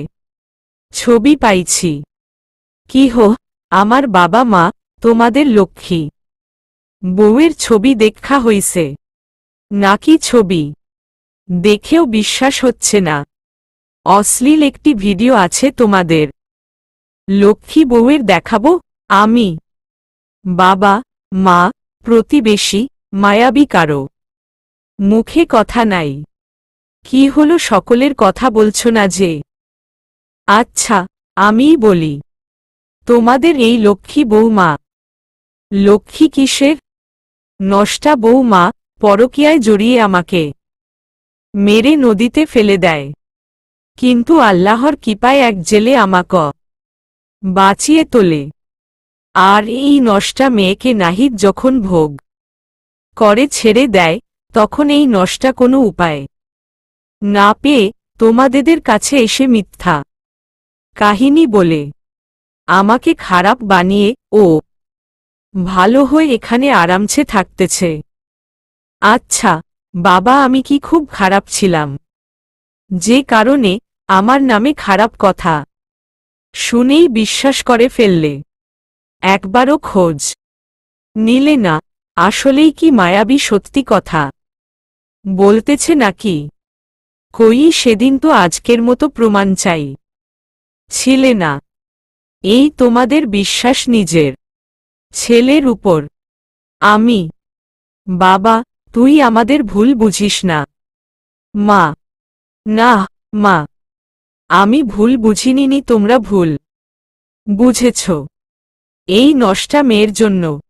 S1: ছবি পাইছি। কি হো আমার বাবা মা, তোমাদের লক্ষ্মী বউয়ের ছবি দেখা হইছে নাকি? ছবি দেখেও বিশ্বাস হচ্ছে না। অশ্লীল একটি ভিডিও আছে তোমাদের লক্ষ্মী বউয়ের দেখাবো আমি? বাবা মা, প্রতিবেশী মায়াবী কারো মুখে কথা নাই। কি হলো, সকলের কথা বলছো না যে? আচ্ছা, আমিই বলি। তোমাদের এই লক্ষ্মী বৌমা। লক্ষ্মী কিসের? নষ্টা বৌমা পরকীয়ায় জড়িয়ে আমাকে মেরে নদীতে ফেলে দেয়। কিন্তু আল্লাহর কৃপায় এক জেলে আমাকে বাঁচিয়ে তোলে। আর এই নষ্টা মেয়েকে নাহিদ যখন ভোগ করে ছেড়ে দেয়, তখন এই নষ্টা কোনো উপায় না পেয়ে তোমাদের কাছে এসে মিথ্যা কাহিনী বলে আমাকে খারাপ বানিয়ে ও ভালো হয়ে এখানে আরামসে থাকতেছে। আচ্ছা বাবা, আমি কি খুব খারাপ ছিলাম যে কারণে আমার নামে খারাপ কথা শুনেই বিশ্বাস করে ফেললে? একবারও খোঁজ নিলে না আসলেই কি মায়াবী সত্যি কথা বলতেছে নাকি? কই, সেদিন তো আজকের মতো প্রমাণ চাই ছিলে না। এই তোমাদের বিশ্বাস নিজের ছেলের উপর। আমি বাবা, তুই আমাদের ভুল বুঝিস না। মা না মা, আমি ভুল বুঝিনি, তোমরা ভুল বুঝেছ। এই নষ্টা মেয়ের জন্য।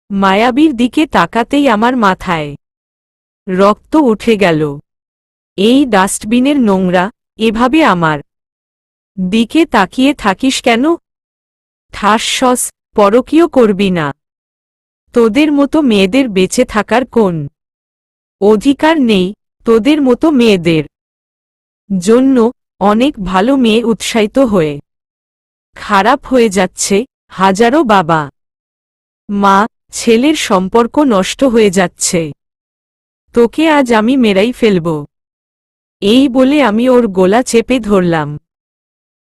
S1: মায়াবীর দিকে তাকাতেই আমার মাথায় রক্ত উঠে গেল। এই ডাস্টবিনের নোংরা, এভাবে আমার দিকে তাকিয়ে থাকিস কেন? ঠাসস, পরকীয় করবি না। তোদের মতো মেয়েদের বেঁচে থাকার কোন অধিকার নেই? তোদের মতো মেয়েদের জন্য অনেক ভালো মেয়ে উৎসাহিত হয়ে খারাপ হয়ে যাচ্ছে। হাজারো বাবা মা ছেলের সম্পর্ক নষ্ট হয়ে যাচ্ছে। তোকে আজ আমি মেরাই ফেলব। এই বলে আমি ওর গলা চেপে ধরলাম।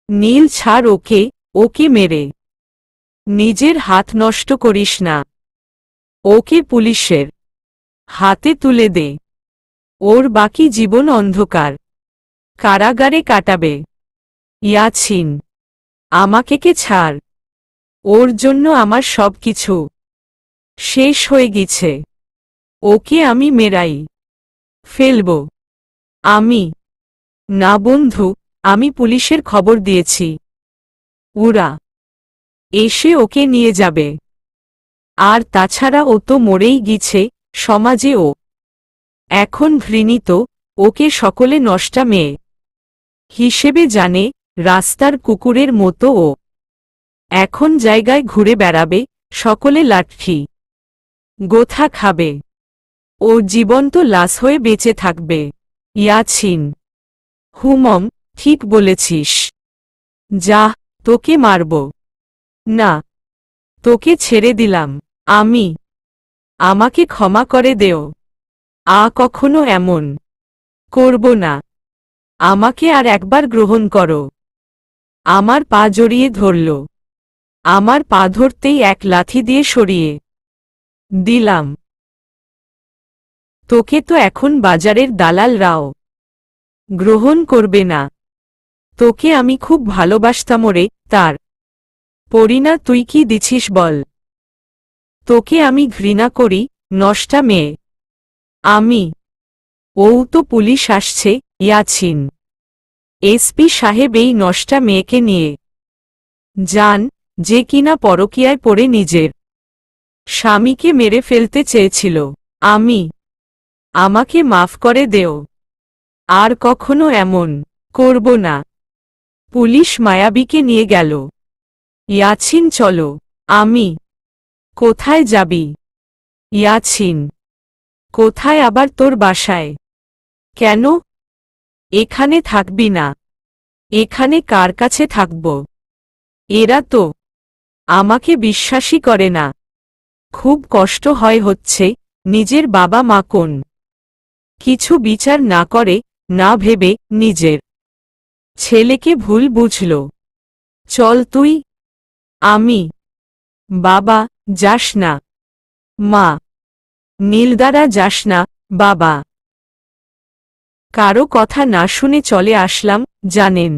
S1: নীল, ছাড় ওকে, ওকে মেরে নিজের হাত নষ্ট করিস না। ওকে পুলিশের হাতে তুলে দে। ওর বাকি জীবন অন্ধকার কারাগারে কাটাবে। ইয়াছিন, আমাকে কে ছাড়। ওর জন্য আমার সব কিছু শেষ হয়ে গেছে। ওকে আমি মেরাই ফেলব। আমি না বন্ধু, আমি পুলিশের খবর দিয়েছি। ওরা এসে ওকে নিয়ে যাবে। আর তাছাড়া ও তো মরেই গিয়েছে। সমাজে ও এখন ঘৃণিত। ওকে সকলে নষ্টা মেয়ে হিসেবে জানে। রাস্তার কুকুরের মতো ও এখন জায়গায় ঘুরে বেড়াবে, সকলে লাঠি গোথা খাবে। ও জীবন্ত লাশ হয়ে বেঁচে থাকবে। ইয়াছিন, হুমম, ঠিক বলেছিস। যা, তোকে মারব না, তোকে ছেড়ে দিলাম আমি। আমাকে ক্ষমা করে দেও। কখনো এমন করব না। আমাকে আর একবার গ্রহণ করো। আমার পা জড়িয়ে ধরল। আমার পা ধরতেই এক লাথি দিয়ে সরিয়ে দিলাম। তোকে তো এখন বাজারের দালালরাও গ্রহণ করবে না। তোকে আমি খুব ভালোবাসতাম রে, তার পরিণা তুই কি দিছিস বল? তোকে আমি ঘৃণা করি, নষ্টা মেয়ে আমি। ও তো পুলিশ আসছে। ইয়াছিন, এসপি সাহেব এই নষ্টা মেয়েকে নিয়ে যান, যে কিনা পরকীয়ায় পড়ে নিজের স্বামীকে মেরে ফেলতে চেয়েছিল। আমাকে মাফ করে দেও। আর কখনো এমন করব না। পুলিশ মায়াবীকে নিয়ে গেল। ইয়াছিন, চলো। আমি কোথায় যাবি? ইয়াছিন, কোথায় আবার? তোর বাসায়। কেন? এখানে থাকবি না। এখানে কার কাছে থাকব? এরা তো আমাকে বিশ্বাসই করে না। খুব কষ্ট হচ্ছে। নিজের বাবা মা কোন কিছু বিচার না করে, না ভেবে নিজের ছেলেকে ভুল বুঝল। চল তুই। আমি বাবা, যাস না। মা, নীলদারা, যাস না বাবা। কারো কথা না শুনে চলে আসলাম। জানেন,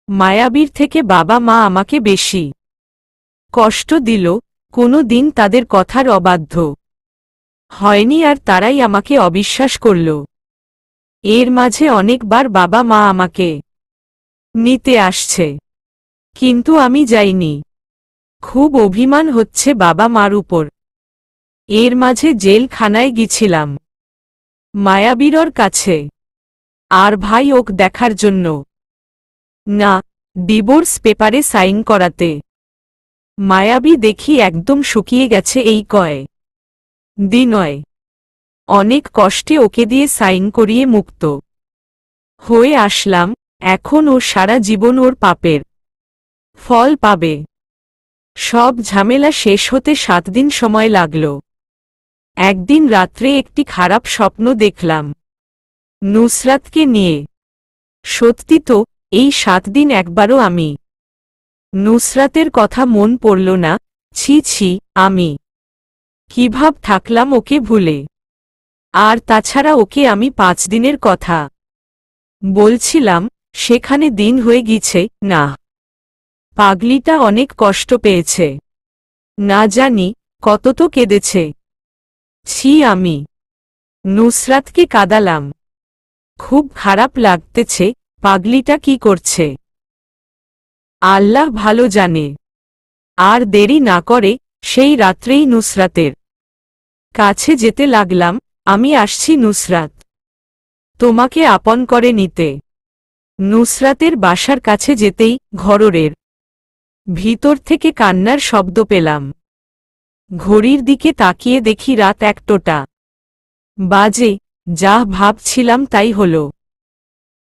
S1: মায়াবীর থেকে বাবা মা আমাকে বেশি কষ্ট দিল। কোনো দিন তাদের কথার অবাধ্য হয়নি আর তারাই আমাকে অবিশ্বাস করল। এর মাঝে অনেকবার বাবা মা আমাকে নিতে আসছে, কিন্তু আমি যাইনি। খুব অভিমান হচ্ছে বাবা মার উপর। এর মাঝে জেলখানায় গিয়েছিলাম মায়াবীরর কাছে, আর ভাই ওক দেখার জন্য, না, ডিভোর্স পেপারে সাইন করাতে। মায়াবী দেখি একদম শুকিয়ে গেছে এই কয় দিনয়। অনেক কষ্টে ওকে দিয়ে সাইন করিয়ে মুক্ত হয়ে আসলাম। এখন ও সারা জীবন ওর পাপের ফল পাবে। সব ঝামেলা শেষ হতে 7 দিন সময় লাগল। একদিন রাত্রে একটি খারাপ স্বপ্ন দেখলাম নুসরাতকে নিয়ে। সত্যি তো, এই 7 দিন একবারও আমি নুসরাতের কথা মন পড়ল না। ছি ছি, আমি কিভাব থাকলাম ওকে ভুলে। আর তাছাড়া ওকে আমি 5 দিনের কথা বলছিলাম, সেখানে দিন হয়ে গিয়েছে। না, পাগলিটা অনেক কষ্ট পেয়েছে, না জানি কত তো কেঁদেছে। ছি, আমি নুসরাতকে কাঁদালাম। খুব খারাপ লাগতেছে। পাগলিটা কি করছে আল্লাহ ভালো জানে। আর দেরি না করে সেই রাত্রেই নুসরাতের কাছে যেতে লাগলাম। আমি আসছি নুসরাত, তোমাকে আপন করে নিতে। নুসরাতের বাসার কাছে যেতেই ঘরের ভিতর থেকে কান্নার শব্দ পেলাম। ঘড়ির দিকে তাকিয়ে দেখি রাত 1টা বাজে। যা ভাবছিলাম তাই হল।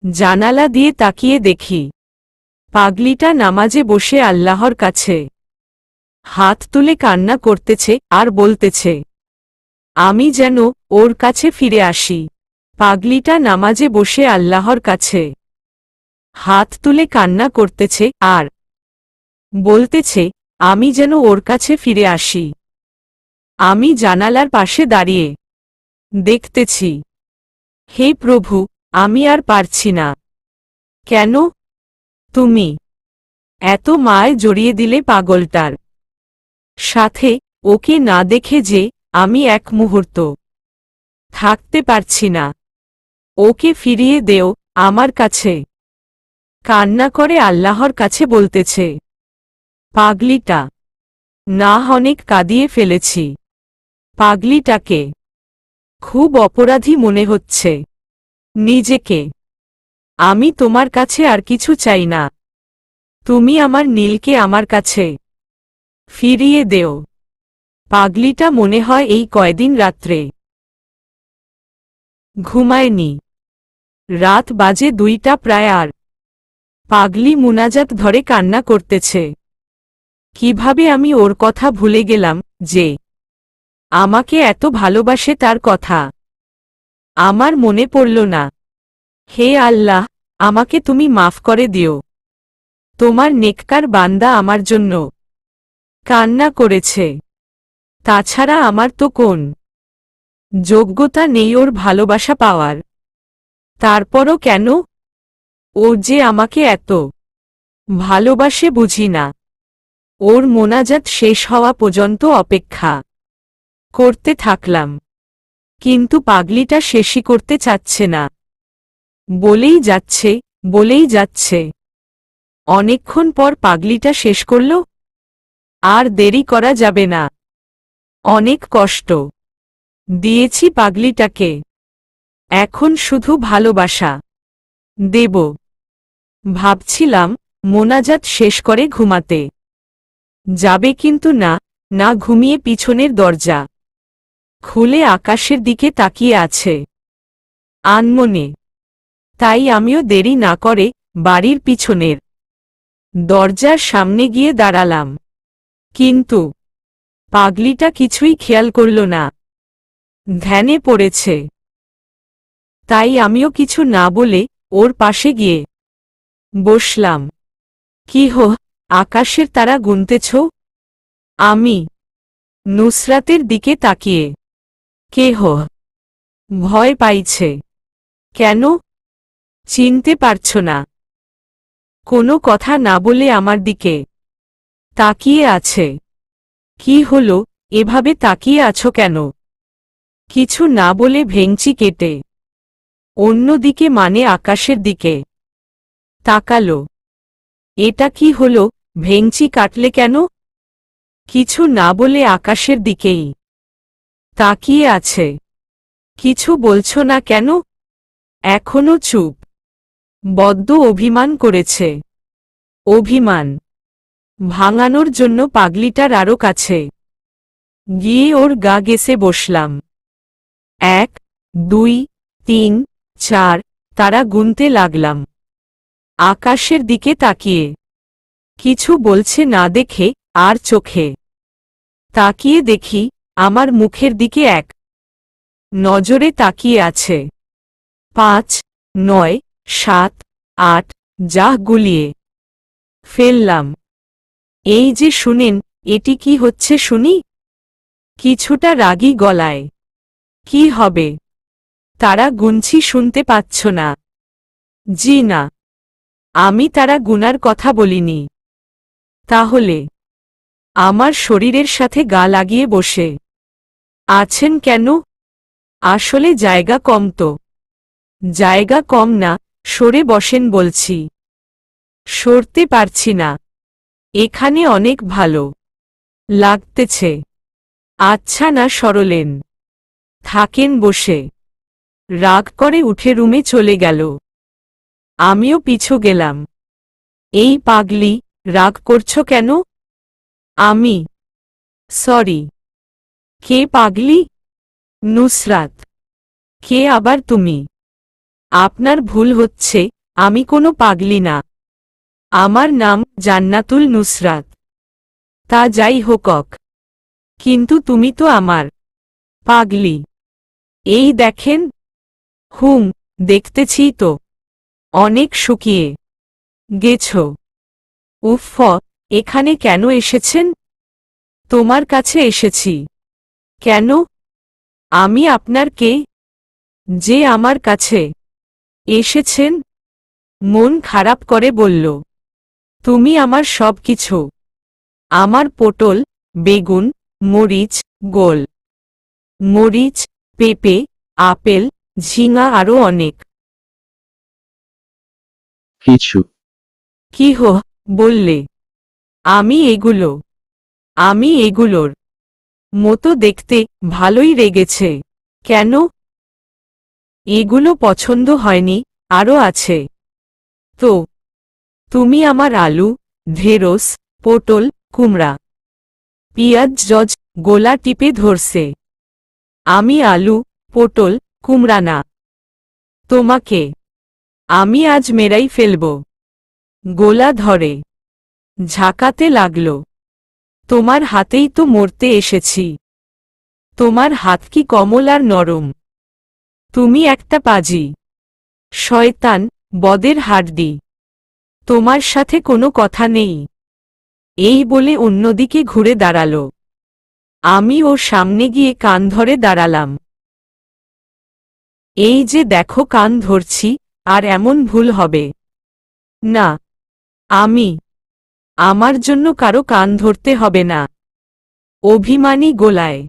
S1: জানালা দিয়ে তাকিয়ে দেখি পাগলিটা নামাজে বসে আল্লাহর কাছে হাত তুলে কান্না করতেছে আর বলতেছে, আমি যেন ওর কাছে ফিরে আসি। পাগলিটা নামাজে বসে আল্লাহর কাছে হাত তুলে কান্না করতেছে আর বলতেছে, আমি যেন ওর কাছে ফিরে আসি। আমি জানালার পাশে দাঁড়িয়ে দেখতেছি, হে প্রভু, আমি আর পারছি না। কেন তুমি এত মায় জড়িয়ে দিলে পাগলটার সাথে? ওকে না দেখে যে আমি এক মুহূর্ত থাকতে পারছি না। ওকে ফিরিয়ে দেও আমার কাছে। কান্না করে আল্লাহর কাছে বলতেছে পাগলিটা। না, অনেক কাঁদিয়ে ফেলেছি। পাগলিটাকে খুব অপরাধী মনে হচ্ছে নিজেকে। আমি তোমার কাছে আর কিছু চাই না। তুমি আমার নীলকে আমার কাছে ফিরিয়ে দেও। পাগলিটা মনে হয় এই কয়দিন রাত্রে ঘুমায়নি। রাত বাজে 2টা প্রায়। আর পাগলি মুনাজাত ধরে কান্না করতেছে। কিভাবে আমি ওর কথা ভুলে গেলাম যে আমাকে এত ভালোবাসে, তার কথা আমার মনে পড়ল না। হে আল্লাহ, আমাকে তুমি মাফ করে দিও। তোমার নেককার বান্দা আমার জন্য কান্না করেছে। তাছাড়া আমার তো কোন যোগ্যতা নেই ওর ভালোবাসা পাওয়ার। তারপরও কেন ও যে আমাকে এত ভালোবাসে বুঝি না। ওর মোনাজাত শেষ হওয়া পর্যন্ত অপেক্ষা করতে থাকলাম, কিন্তু পাগলিটা শেষই করতে চাচ্ছে না। বলেই যাচ্ছে, বলেই যাচ্ছে। অনেকক্ষণ পর পাগলিটা শেষ করল। আর দেরি করা যাবে না। অনেক কষ্ট দিয়েছি পাগলিটাকে, এখন শুধু ভালোবাসা দেব। ভাবছিলাম মোনাজাত শেষ করে ঘুমাতে যাবে, কিন্তু না, না ঘুমিয়ে পিছনের দরজা খুলে আকাশের দিকে তাকিয়ে আছে আনমনে। তাই আমিও দেরি না করে বাড়ির পিছনের দরজার সামনে গিয়ে দাঁড়ালাম। কিন্তু পাগলিটা কিছুই খেয়াল করল না, ধ্যানে পড়েছে। তাই আমিও কিছু না বলে ওর পাশে গিয়ে বসলাম। কি হো, আকাশের তারা গুনতেছ? আমি নুসরাতের দিকে তাকিয়ে, কে হো? ভয় পাইছে কেন? চিনতে পারছ না? কোনো কথা না বলে আমার দিকে তাকিয়ে আছে। কি হলো, এভাবে তাকিয়ে আছো কেন? কিছু না বলে ভেঙচি কেটে অন্যদিকে মানে আকাশের দিকে তাকালো। এটা কি হলো, ভেঙচি কাটলে কেন? কিছু না বলে আকাশের দিকেই তাকিয়ে আছে। কিছু বলছো না কেন? এখনো চুপ। বড্ড অভিমান করেছে। অভিমান ভাঙানোর জন্য পাগলিটার আরও কাছে গিয়ে ওর গা ঘেঁষে বসলাম। 1 2 3 4 তারা গুনতে লাগলাম আকাশের দিকে তাকিয়ে। কিছু বলছে না দেখে আর চোখে তাকিয়ে দেখি আমার মুখের দিকে এক নজরে তাকিয়ে আছে। 5 9 7 8 যা গুলিয়ে ফেললাম। এই যে শুনেন, এটি কি হচ্ছে শুনি? কিছুটা রাগী গলায়। কি হবে? তারা গুনছি শুনতে পাচ্ছ না? জি না, আমি তারা গুনার কথা বলিনি। তাহলে আমার শরীরের সাথে গা লাগিয়ে বসে আছেন কেন? আসলে জায়গা কম তো। জায়গা কম না, সরে বসেন বলছি। সরতে পারছি না। এখানে অনেক ভালো লাগতেছে। আচ্ছা না সরলেন, থাকেন বসে। রাগ করে উঠে রুমে চলে গেল। আমিও পিছু গেলাম। এই পাগলি, রাগ করছো কেন? আমি সরি। কে পাগলি? নুসরাত। কে আবার তুমি? আপনার ভুল হচ্ছে, আমি কোনো পাগলি না। আমার নাম জান্নাতুল নুসরাত। তা যাই হোক, কিন্তু তুমি তো আমার পাগলি। এই দেখেন। হুম, দেখতেছি তো। অনেক শুকিয়ে গেছ। উফ, এখানে কেন এসেছেন? তোমার কাছে এসেছি। কেন? আমি আপনার কে যে আমার কাছে এসেছেন? মন খারাপ করে বলল, তুমি আমার সব কিছু। আমার পটল, বেগুন, মরিচ, গোল মরিচ, পেঁপে, আপেল, ঝিঙা আরও অনেক
S2: কিছু।
S1: কি বললে? আমি এগুলোর মতো দেখতে। ভালোই রেগেছে কেন? এগুলো পছন্দ হয়নি, আরও আছে তো। তুমি আমার আলু, ঢেঁড়স, পটল, কুমড়া, পিঁয়াজ জজ গোলা টিপে ধরছে। আমি আলু, পটল, কুমড়া না। তোমাকে আমি আজ মেরাই ফেলব। গোলা ধরে ঝাঁকাতে লাগল। তোমার হাতেই তো মরতে এসেছি। তোমার হাত কি কমল আর নরম? তুমি একটা পাজি, শয়তান, বদের হাড্ডি। তোমার সাথে কোনো কথা নেই। এই বলে অন্যদিকে ঘুরে দাঁড়াল। আমি ওর সামনে গিয়ে কান ধরে দাঁড়ালাম। এই যে দেখো কান ধরছি, আর এমন ভুল হবে না। আমার জন্য কারো কান ধরতে হবে না। অভিমানী গোলায়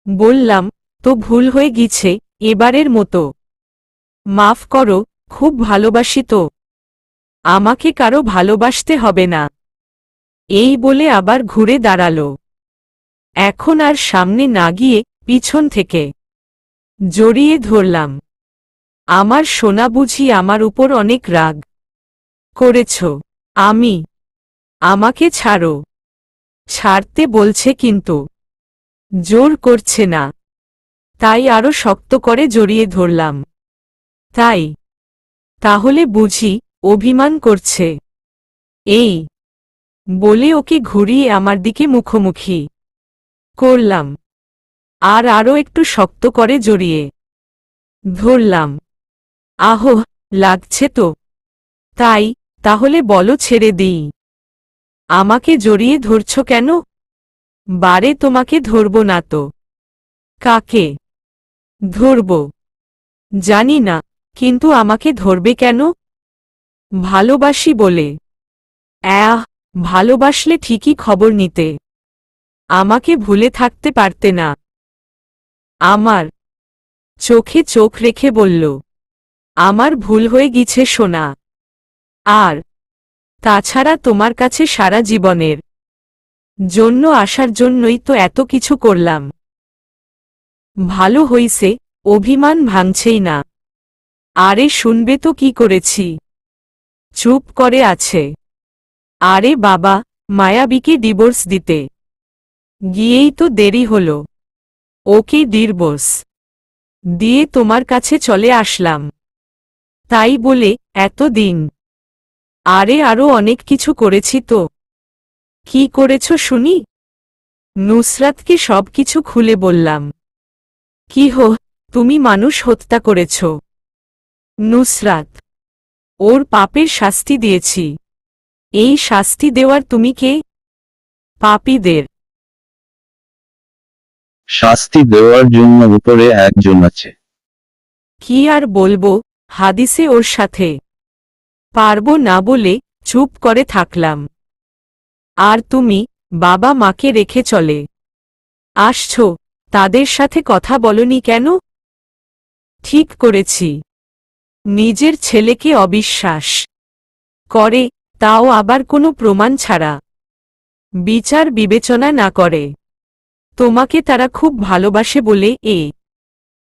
S1: বললাম, তো ভুল হয়ে গিয়েছে, এবারের মতো মাফ করো, খুব ভালোবাসি তো। আমাকে কারো ভালোবাসতে হবে না। এই বলে আবার ঘুরে দাঁড়াল। এখন আর সামনে না গিয়ে পিছন থেকে জড়িয়ে ধরলাম। আমার সোনা বুঝি আমার উপর অনেক রাগ করেছ। আমাকে ছাড়ো। ছাড়তে বলছে কিন্তু জোর করছে না। তাই আরো শক্ত করে জড়িয়ে ধরলাম। তাহলে বুঝি অভিমান করছে? এই বলে ওকে ঘুরিয়ে আমার দিকে মুখোমুখি করলাম। আর আরো একটু শক্ত করে জড়িয়ে ধরলাম। আহ, লাগছে তো। তাহলে বলো ছেড়ে দিই। আমাকে জড়িয়ে ধরছ কেন? বারে তোমাকে ধরব না তো। কাকে ধরব জানি না, কিন্তু আমাকে ধরবে কেন? ভালোবাসি বলে। ভালোবাসলে ঠিকই খবর নিতে। আমাকে ভুলে থাকতে পারতে না। আমার চোখে চোখ রেখে বলল, আমার ভুল হয়ে গেছে সোনা। আর তাছাড়া তোমার কাছে সারা জীবনের জন্য আসার জন্যই তো এত কিছু করলাম। ভালো হইছে, অভিমান ভাঙছেই না। আরে শুনবে তো কি করেছি। চুপ করে আছে। আরে বাবা, মায়াবীকে ডিভোর্স দিতে গিয়েই তো দেরি হলো। ওকে ডিভোর্স দিয়ে তোমার কাছে চলে আসলাম। তাই বলে এত দিন। আরে আরো অনেক কিছু করেছি তো। কি করেছ শুনি? নুসরাতকে সবকিছু খুলে বললাম। কি হো, তুমি মানুষ হত্যা করেছ। নুসরাত, ওর পাপের শাস্তি দিয়েছি। এই শাস্তি দেওয়ার তুমি কে? পাপীদের
S2: শাস্তি দেওয়ার জন্য উপরে একজন আছে।
S1: কি আর বলবো, হাদিসে ওর সাথে পারবো না বলে চুপ করে থাকলাম। আর তুমি বাবা মাকে রেখে চলে আসছো, তাদের সাথে কথা বলনি কেন? ঠিক করেছি। নিজের ছেলেকে অবিশ্বাস করে, তাও আবার কোনো প্রমাণ ছাড়া, বিচার বিবেচনা না করে। তোমাকে তারা খুব ভালোবাসে বলে এ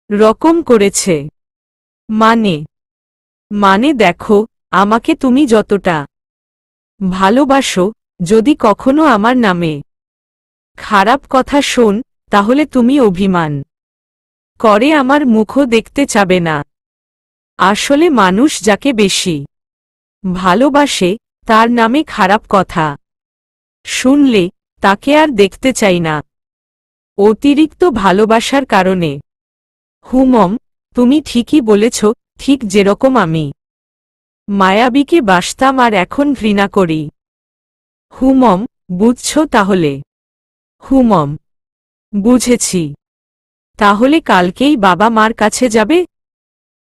S1: রকম করেছে। মানে দেখো, আমাকে তুমি যতটা ভালোবাসো, যদি কখনো আমার নামে খারাপ কথা শোন, তাহলে তুমি অভিমান করে আমার মুখও দেখতে চাবে না। আসলে মানুষ যাকে বেশি ভালোবাসে, তার নামে খারাপ কথা শুনলে তাকে আর দেখতে চাই না, অতিরিক্ত ভালোবাসার কারণে। হুমম, তুমি ঠিকই বলেছ, ঠিক যেরকম আমি মায়াবীকে বাসতাম আর এখন ঘৃণা করি। হুমম, বুঝছ তাহলে? হুমম, বুঝেছি। তাহলে কালকেই বাবা মার কাছে যাবে?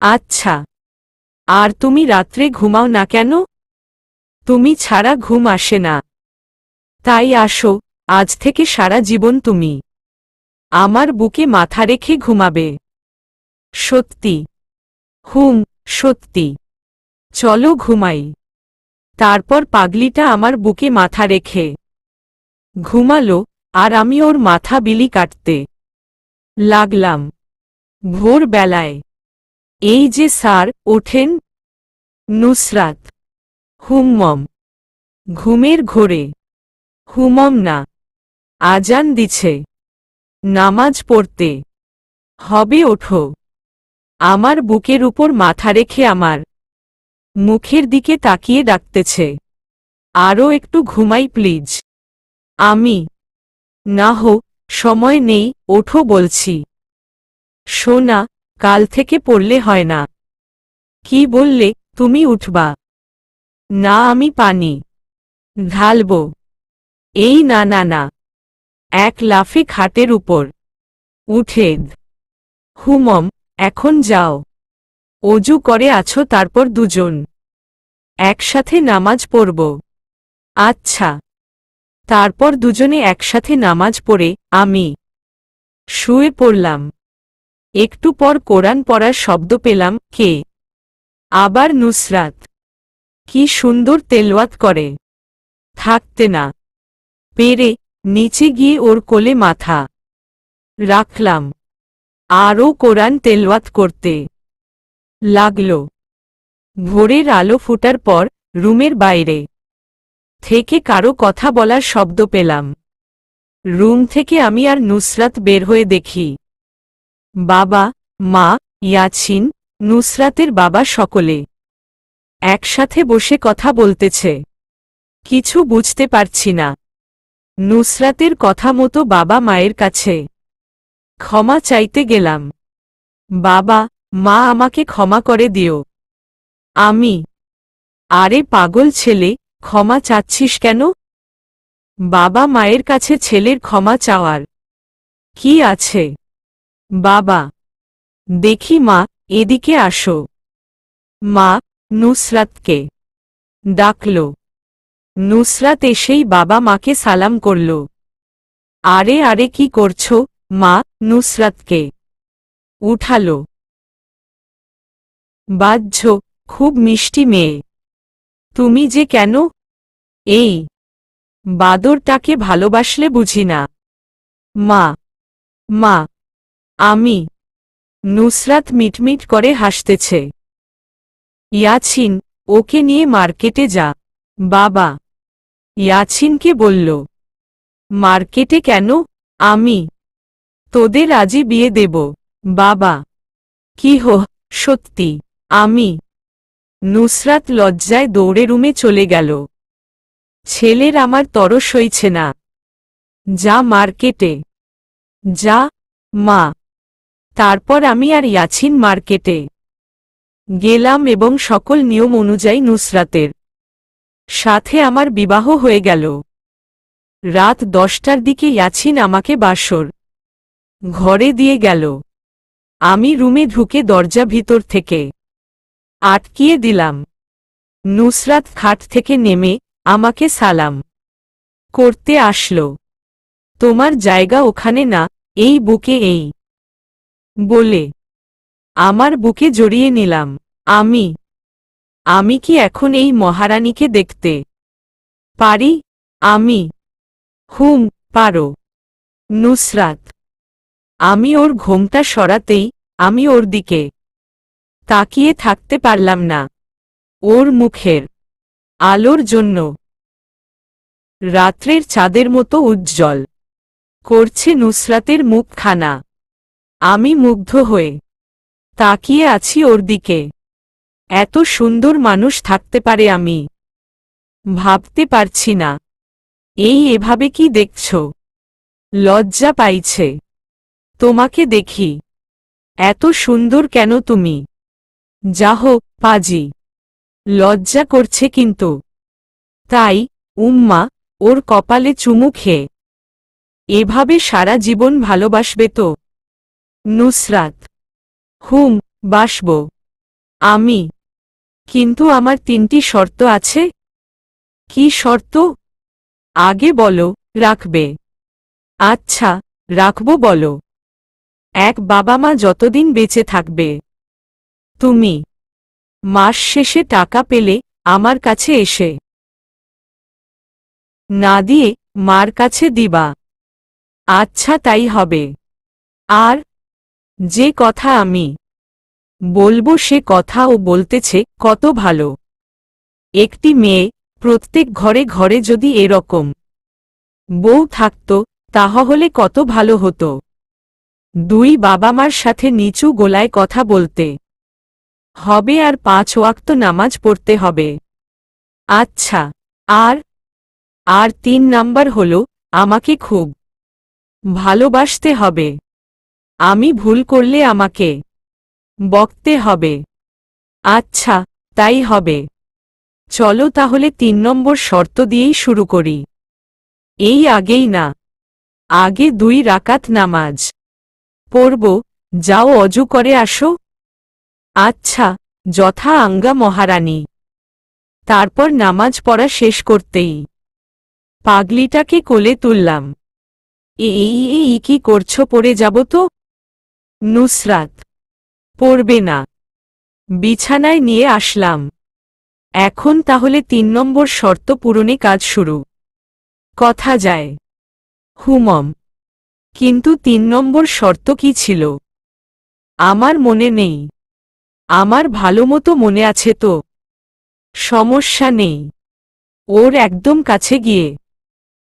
S1: আচ্ছা। আর তুমি রাত্রে ঘুমাও না কেন? তুমি ছাড়া ঘুম আসে না। তাই আসো, আজ থেকে সারা জীবন তুমি আমার বুকে মাথা রেখে ঘুমাবে। সত্যি? হুম, সত্যি। চলো ঘুমাই। তারপর পাগলিটা আমার বুকে মাথা রেখে ঘুমালো, আর আমি ওর মাথা বিলি কাটতে লাগলাম। ভোর বেলায় এই যে স্যার ওঠেন। নুসরাত, হুম্মম, ঘুমের ঘোরে। হুমম না, আজান দিছে, নামাজ পড়তে হবে, ওঠো। আমার বুকের উপর মাথা রেখে আমার মুখের দিকে তাকিয়ে ডাকতেছে, আরও একটু ঘুমাই প্লিজ। আমি, না হো, সময় নেই, ওঠো বলছি। সোনা, কাল থেকে পড়লে হয় না। কি বললে, তুমি উঠবা? না, আমি পানি ঢালব। এই না না না। এক লাফে খাটের উপর উঠেদ। হুমম, এখন যাও, অজু করে আছো, তারপর দুজন একসাথে নামাজ পড়ব। আচ্ছা। তারপর দুজনে একসাথে নামাজ পড়ে আমি শুয়ে পড়লাম। একটু পর কোরআন পড়ার শব্দ পেলাম। কে? আবার নুসরাত। কি সুন্দর তেলাওয়াত করে। থাকতে না পেরে নিচে গিয়ে ওর কোলে মাথা রাখলাম। আরও কোরআন তেলাওয়াত করতে লাগল। ভোরের আলো ফোটার পর রুমের বাইরে থেকে কারো কথা বলার শব্দ পেলাম। রুম থেকে আমি আর নুসরাত বের হয়ে দেখি বাবা, মা, ইয়াছিন, নুসরাতের বাবা সকলে একসাথে বসে কথা বলতেছে। কিছু বুঝতে পারছি না। নুসরাতের কথা মতো বাবা মায়ের কাছে ক্ষমা চাইতে গেলাম। বাবা, মা, আমাকে ক্ষমা করে দিও। আমি, আরে পাগল ছেলে, ক্ষমা চাচ্ছিস কেন? বাবা মায়ের কাছে ছেলের ক্ষমা চাওয়ার কি আছে? বাবা, দেখি মা, এদিকে আসো। মা নুসরাতকে ডাকল। নুসরাত এসেই বাবা মাকে সালাম করল। আরে আরে, কি করছো? মা নুসরাতকে উঠালো। বাহ্য, খুব মিষ্টি মেয়ে। তুমি যে কেন এই বাদরটাকে ভালোবাসলে বুঝি না। মা মা আমি। নুসরাত মিটমিট করে হাসতেছে। ইয়াছিন, ওকে নিয়ে মার্কেটে যা। বাবা ইয়াছিনকে বলল। মার্কেটে কেন? আমি তোদের আজই বিয়ে দেব। বাবা কি হো, সত্যি? আমি। নুসরাত লজ্জায় দৌড়ে রুমে চলে গেল। ছেলের আমার তরস সইছে না। যা মার্কেটে যা। মা। তারপর আমি আর ইয়াছিন মার্কেটে গেলাম এবং সকল নিয়ম অনুযায়ী নুসরাতের সাথে আমার বিবাহ হয়ে গেল। রাত 10টার দিকে ইয়াছিন আমাকে বাসর ঘরে দিয়ে গেল। আমি রুমে ঢুকে দরজা ভিতর থেকে আটকিয়ে দিলাম। নুসরাত খাট থেকে নেমে আমাকে সালাম করতে আসলো। তোমার জায়গা ওখানে না, এই বুকে, এই বলে আমার বুকে জড়িয়ে নিলাম। আমি কি এখন এই মহারানীকে দেখতে পারি? আমি। হুম, পারো। নুসরাত। আমি ওর ঘোমটা সরাতেই আমি ওর দিকে তাকিয়ে থাকতে পারলাম না। ওর মুখের আলোর জন্য রাত্রের চাঁদের মতো উজ্জ্বল করছে নুসরাতের মুখখানা। আমি মুগ্ধ হয়ে তাকিয়ে আছি ওর দিকে। এত সুন্দর মানুষ থাকতে পারে আমি ভাবতে পারছি না। এভাবে কি দেখছ? লজ্জা পাইছে তোমাকে দেখি। এত সুন্দর কেন তুমি? যাহো পাজি। লজ্জা করছে কিন্তু। তাই উম্মা ওর কপালে চুমু খেয়ে এভাবে সারা জীবন ভালোবাসবে তো? নুসরাত। হুম, বাসব আমি। কিন্তু আমার 3টি শর্ত আছে। কি শর্ত? আগে বলো, রাখবে? আচ্ছা, রাখব বলো। এক, বাবা মা যতদিন বেঁচে থাকবে তুমি মাস শেষে টাকা পেলে আমার কাছে এসে না দিয়ে মার কাছে দিবা। আচ্ছা, তাই হবে। আর যে কথা আমি বলবো সে কথা ও বলতেছে কত ভালো একটি মেয়ে। প্রত্যেক ঘরে ঘরে যদি এরকম বউ থাকত তাহলে কত ভালো হতো। 2, বাবা মার সাথে নিচু গলায় কথা বলতে হবে আর 5 ওয়াক্ত নামাজ পড়তে হবে। আচ্ছা। আর 3 নাম্বার হলো আমাকে খুব ভালোবাসতে হবে। আমি ভুল করলে আমাকে বকতে হবে। আচ্ছা, তাই হবে। চলো তাহলে 3 নম্বর শর্ত দিয়েই শুরু করি। আগেই না, আগে 2 রাকাত নামাজ পড়ব। যাও অজু করে আসো। আচ্ছা, যথা আজ্ঞা মহারানী। তারপর নামাজ পড়া শেষ করতেই পাগলিটাকে কোলে তুললাম। কি করছো? পড়ে যাব তো? নুসরাত। পড়বে না। বিছানায় নিয়ে আসলাম। এখন তাহলে 3 নম্বর শর্ত পূরণে কাজ শুরু। কথা যায়। হুমম। কিন্তু 3 নম্বর শর্ত কি ছিল? আমার মনে নেই। আমার ভালোমতো মনে আছে তো? সমস্যা নেই। ওর একদম কাছে গিয়ে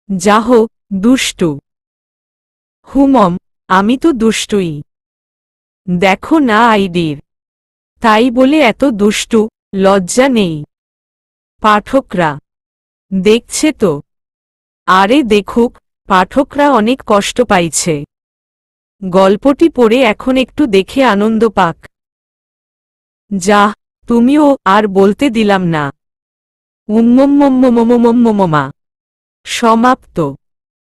S1: যাহো, দুষ্টু। হুমম, আমি তো দুষ্টুই। দেখো না আইডির। তাই বলে এত দুষ্টু, লজ্জা নেই? পাঠকরা দেখছে তো? আরে দেখুক, পাঠকরা অনেক কষ্ট পাইছে। গল্পটি পড়ে এখন একটু দেখে আনন্দ পাক। যা, তুমিও আর বলতে দিলাম না। উম্মম্মম্মমমমমমা। সমাপ্ত।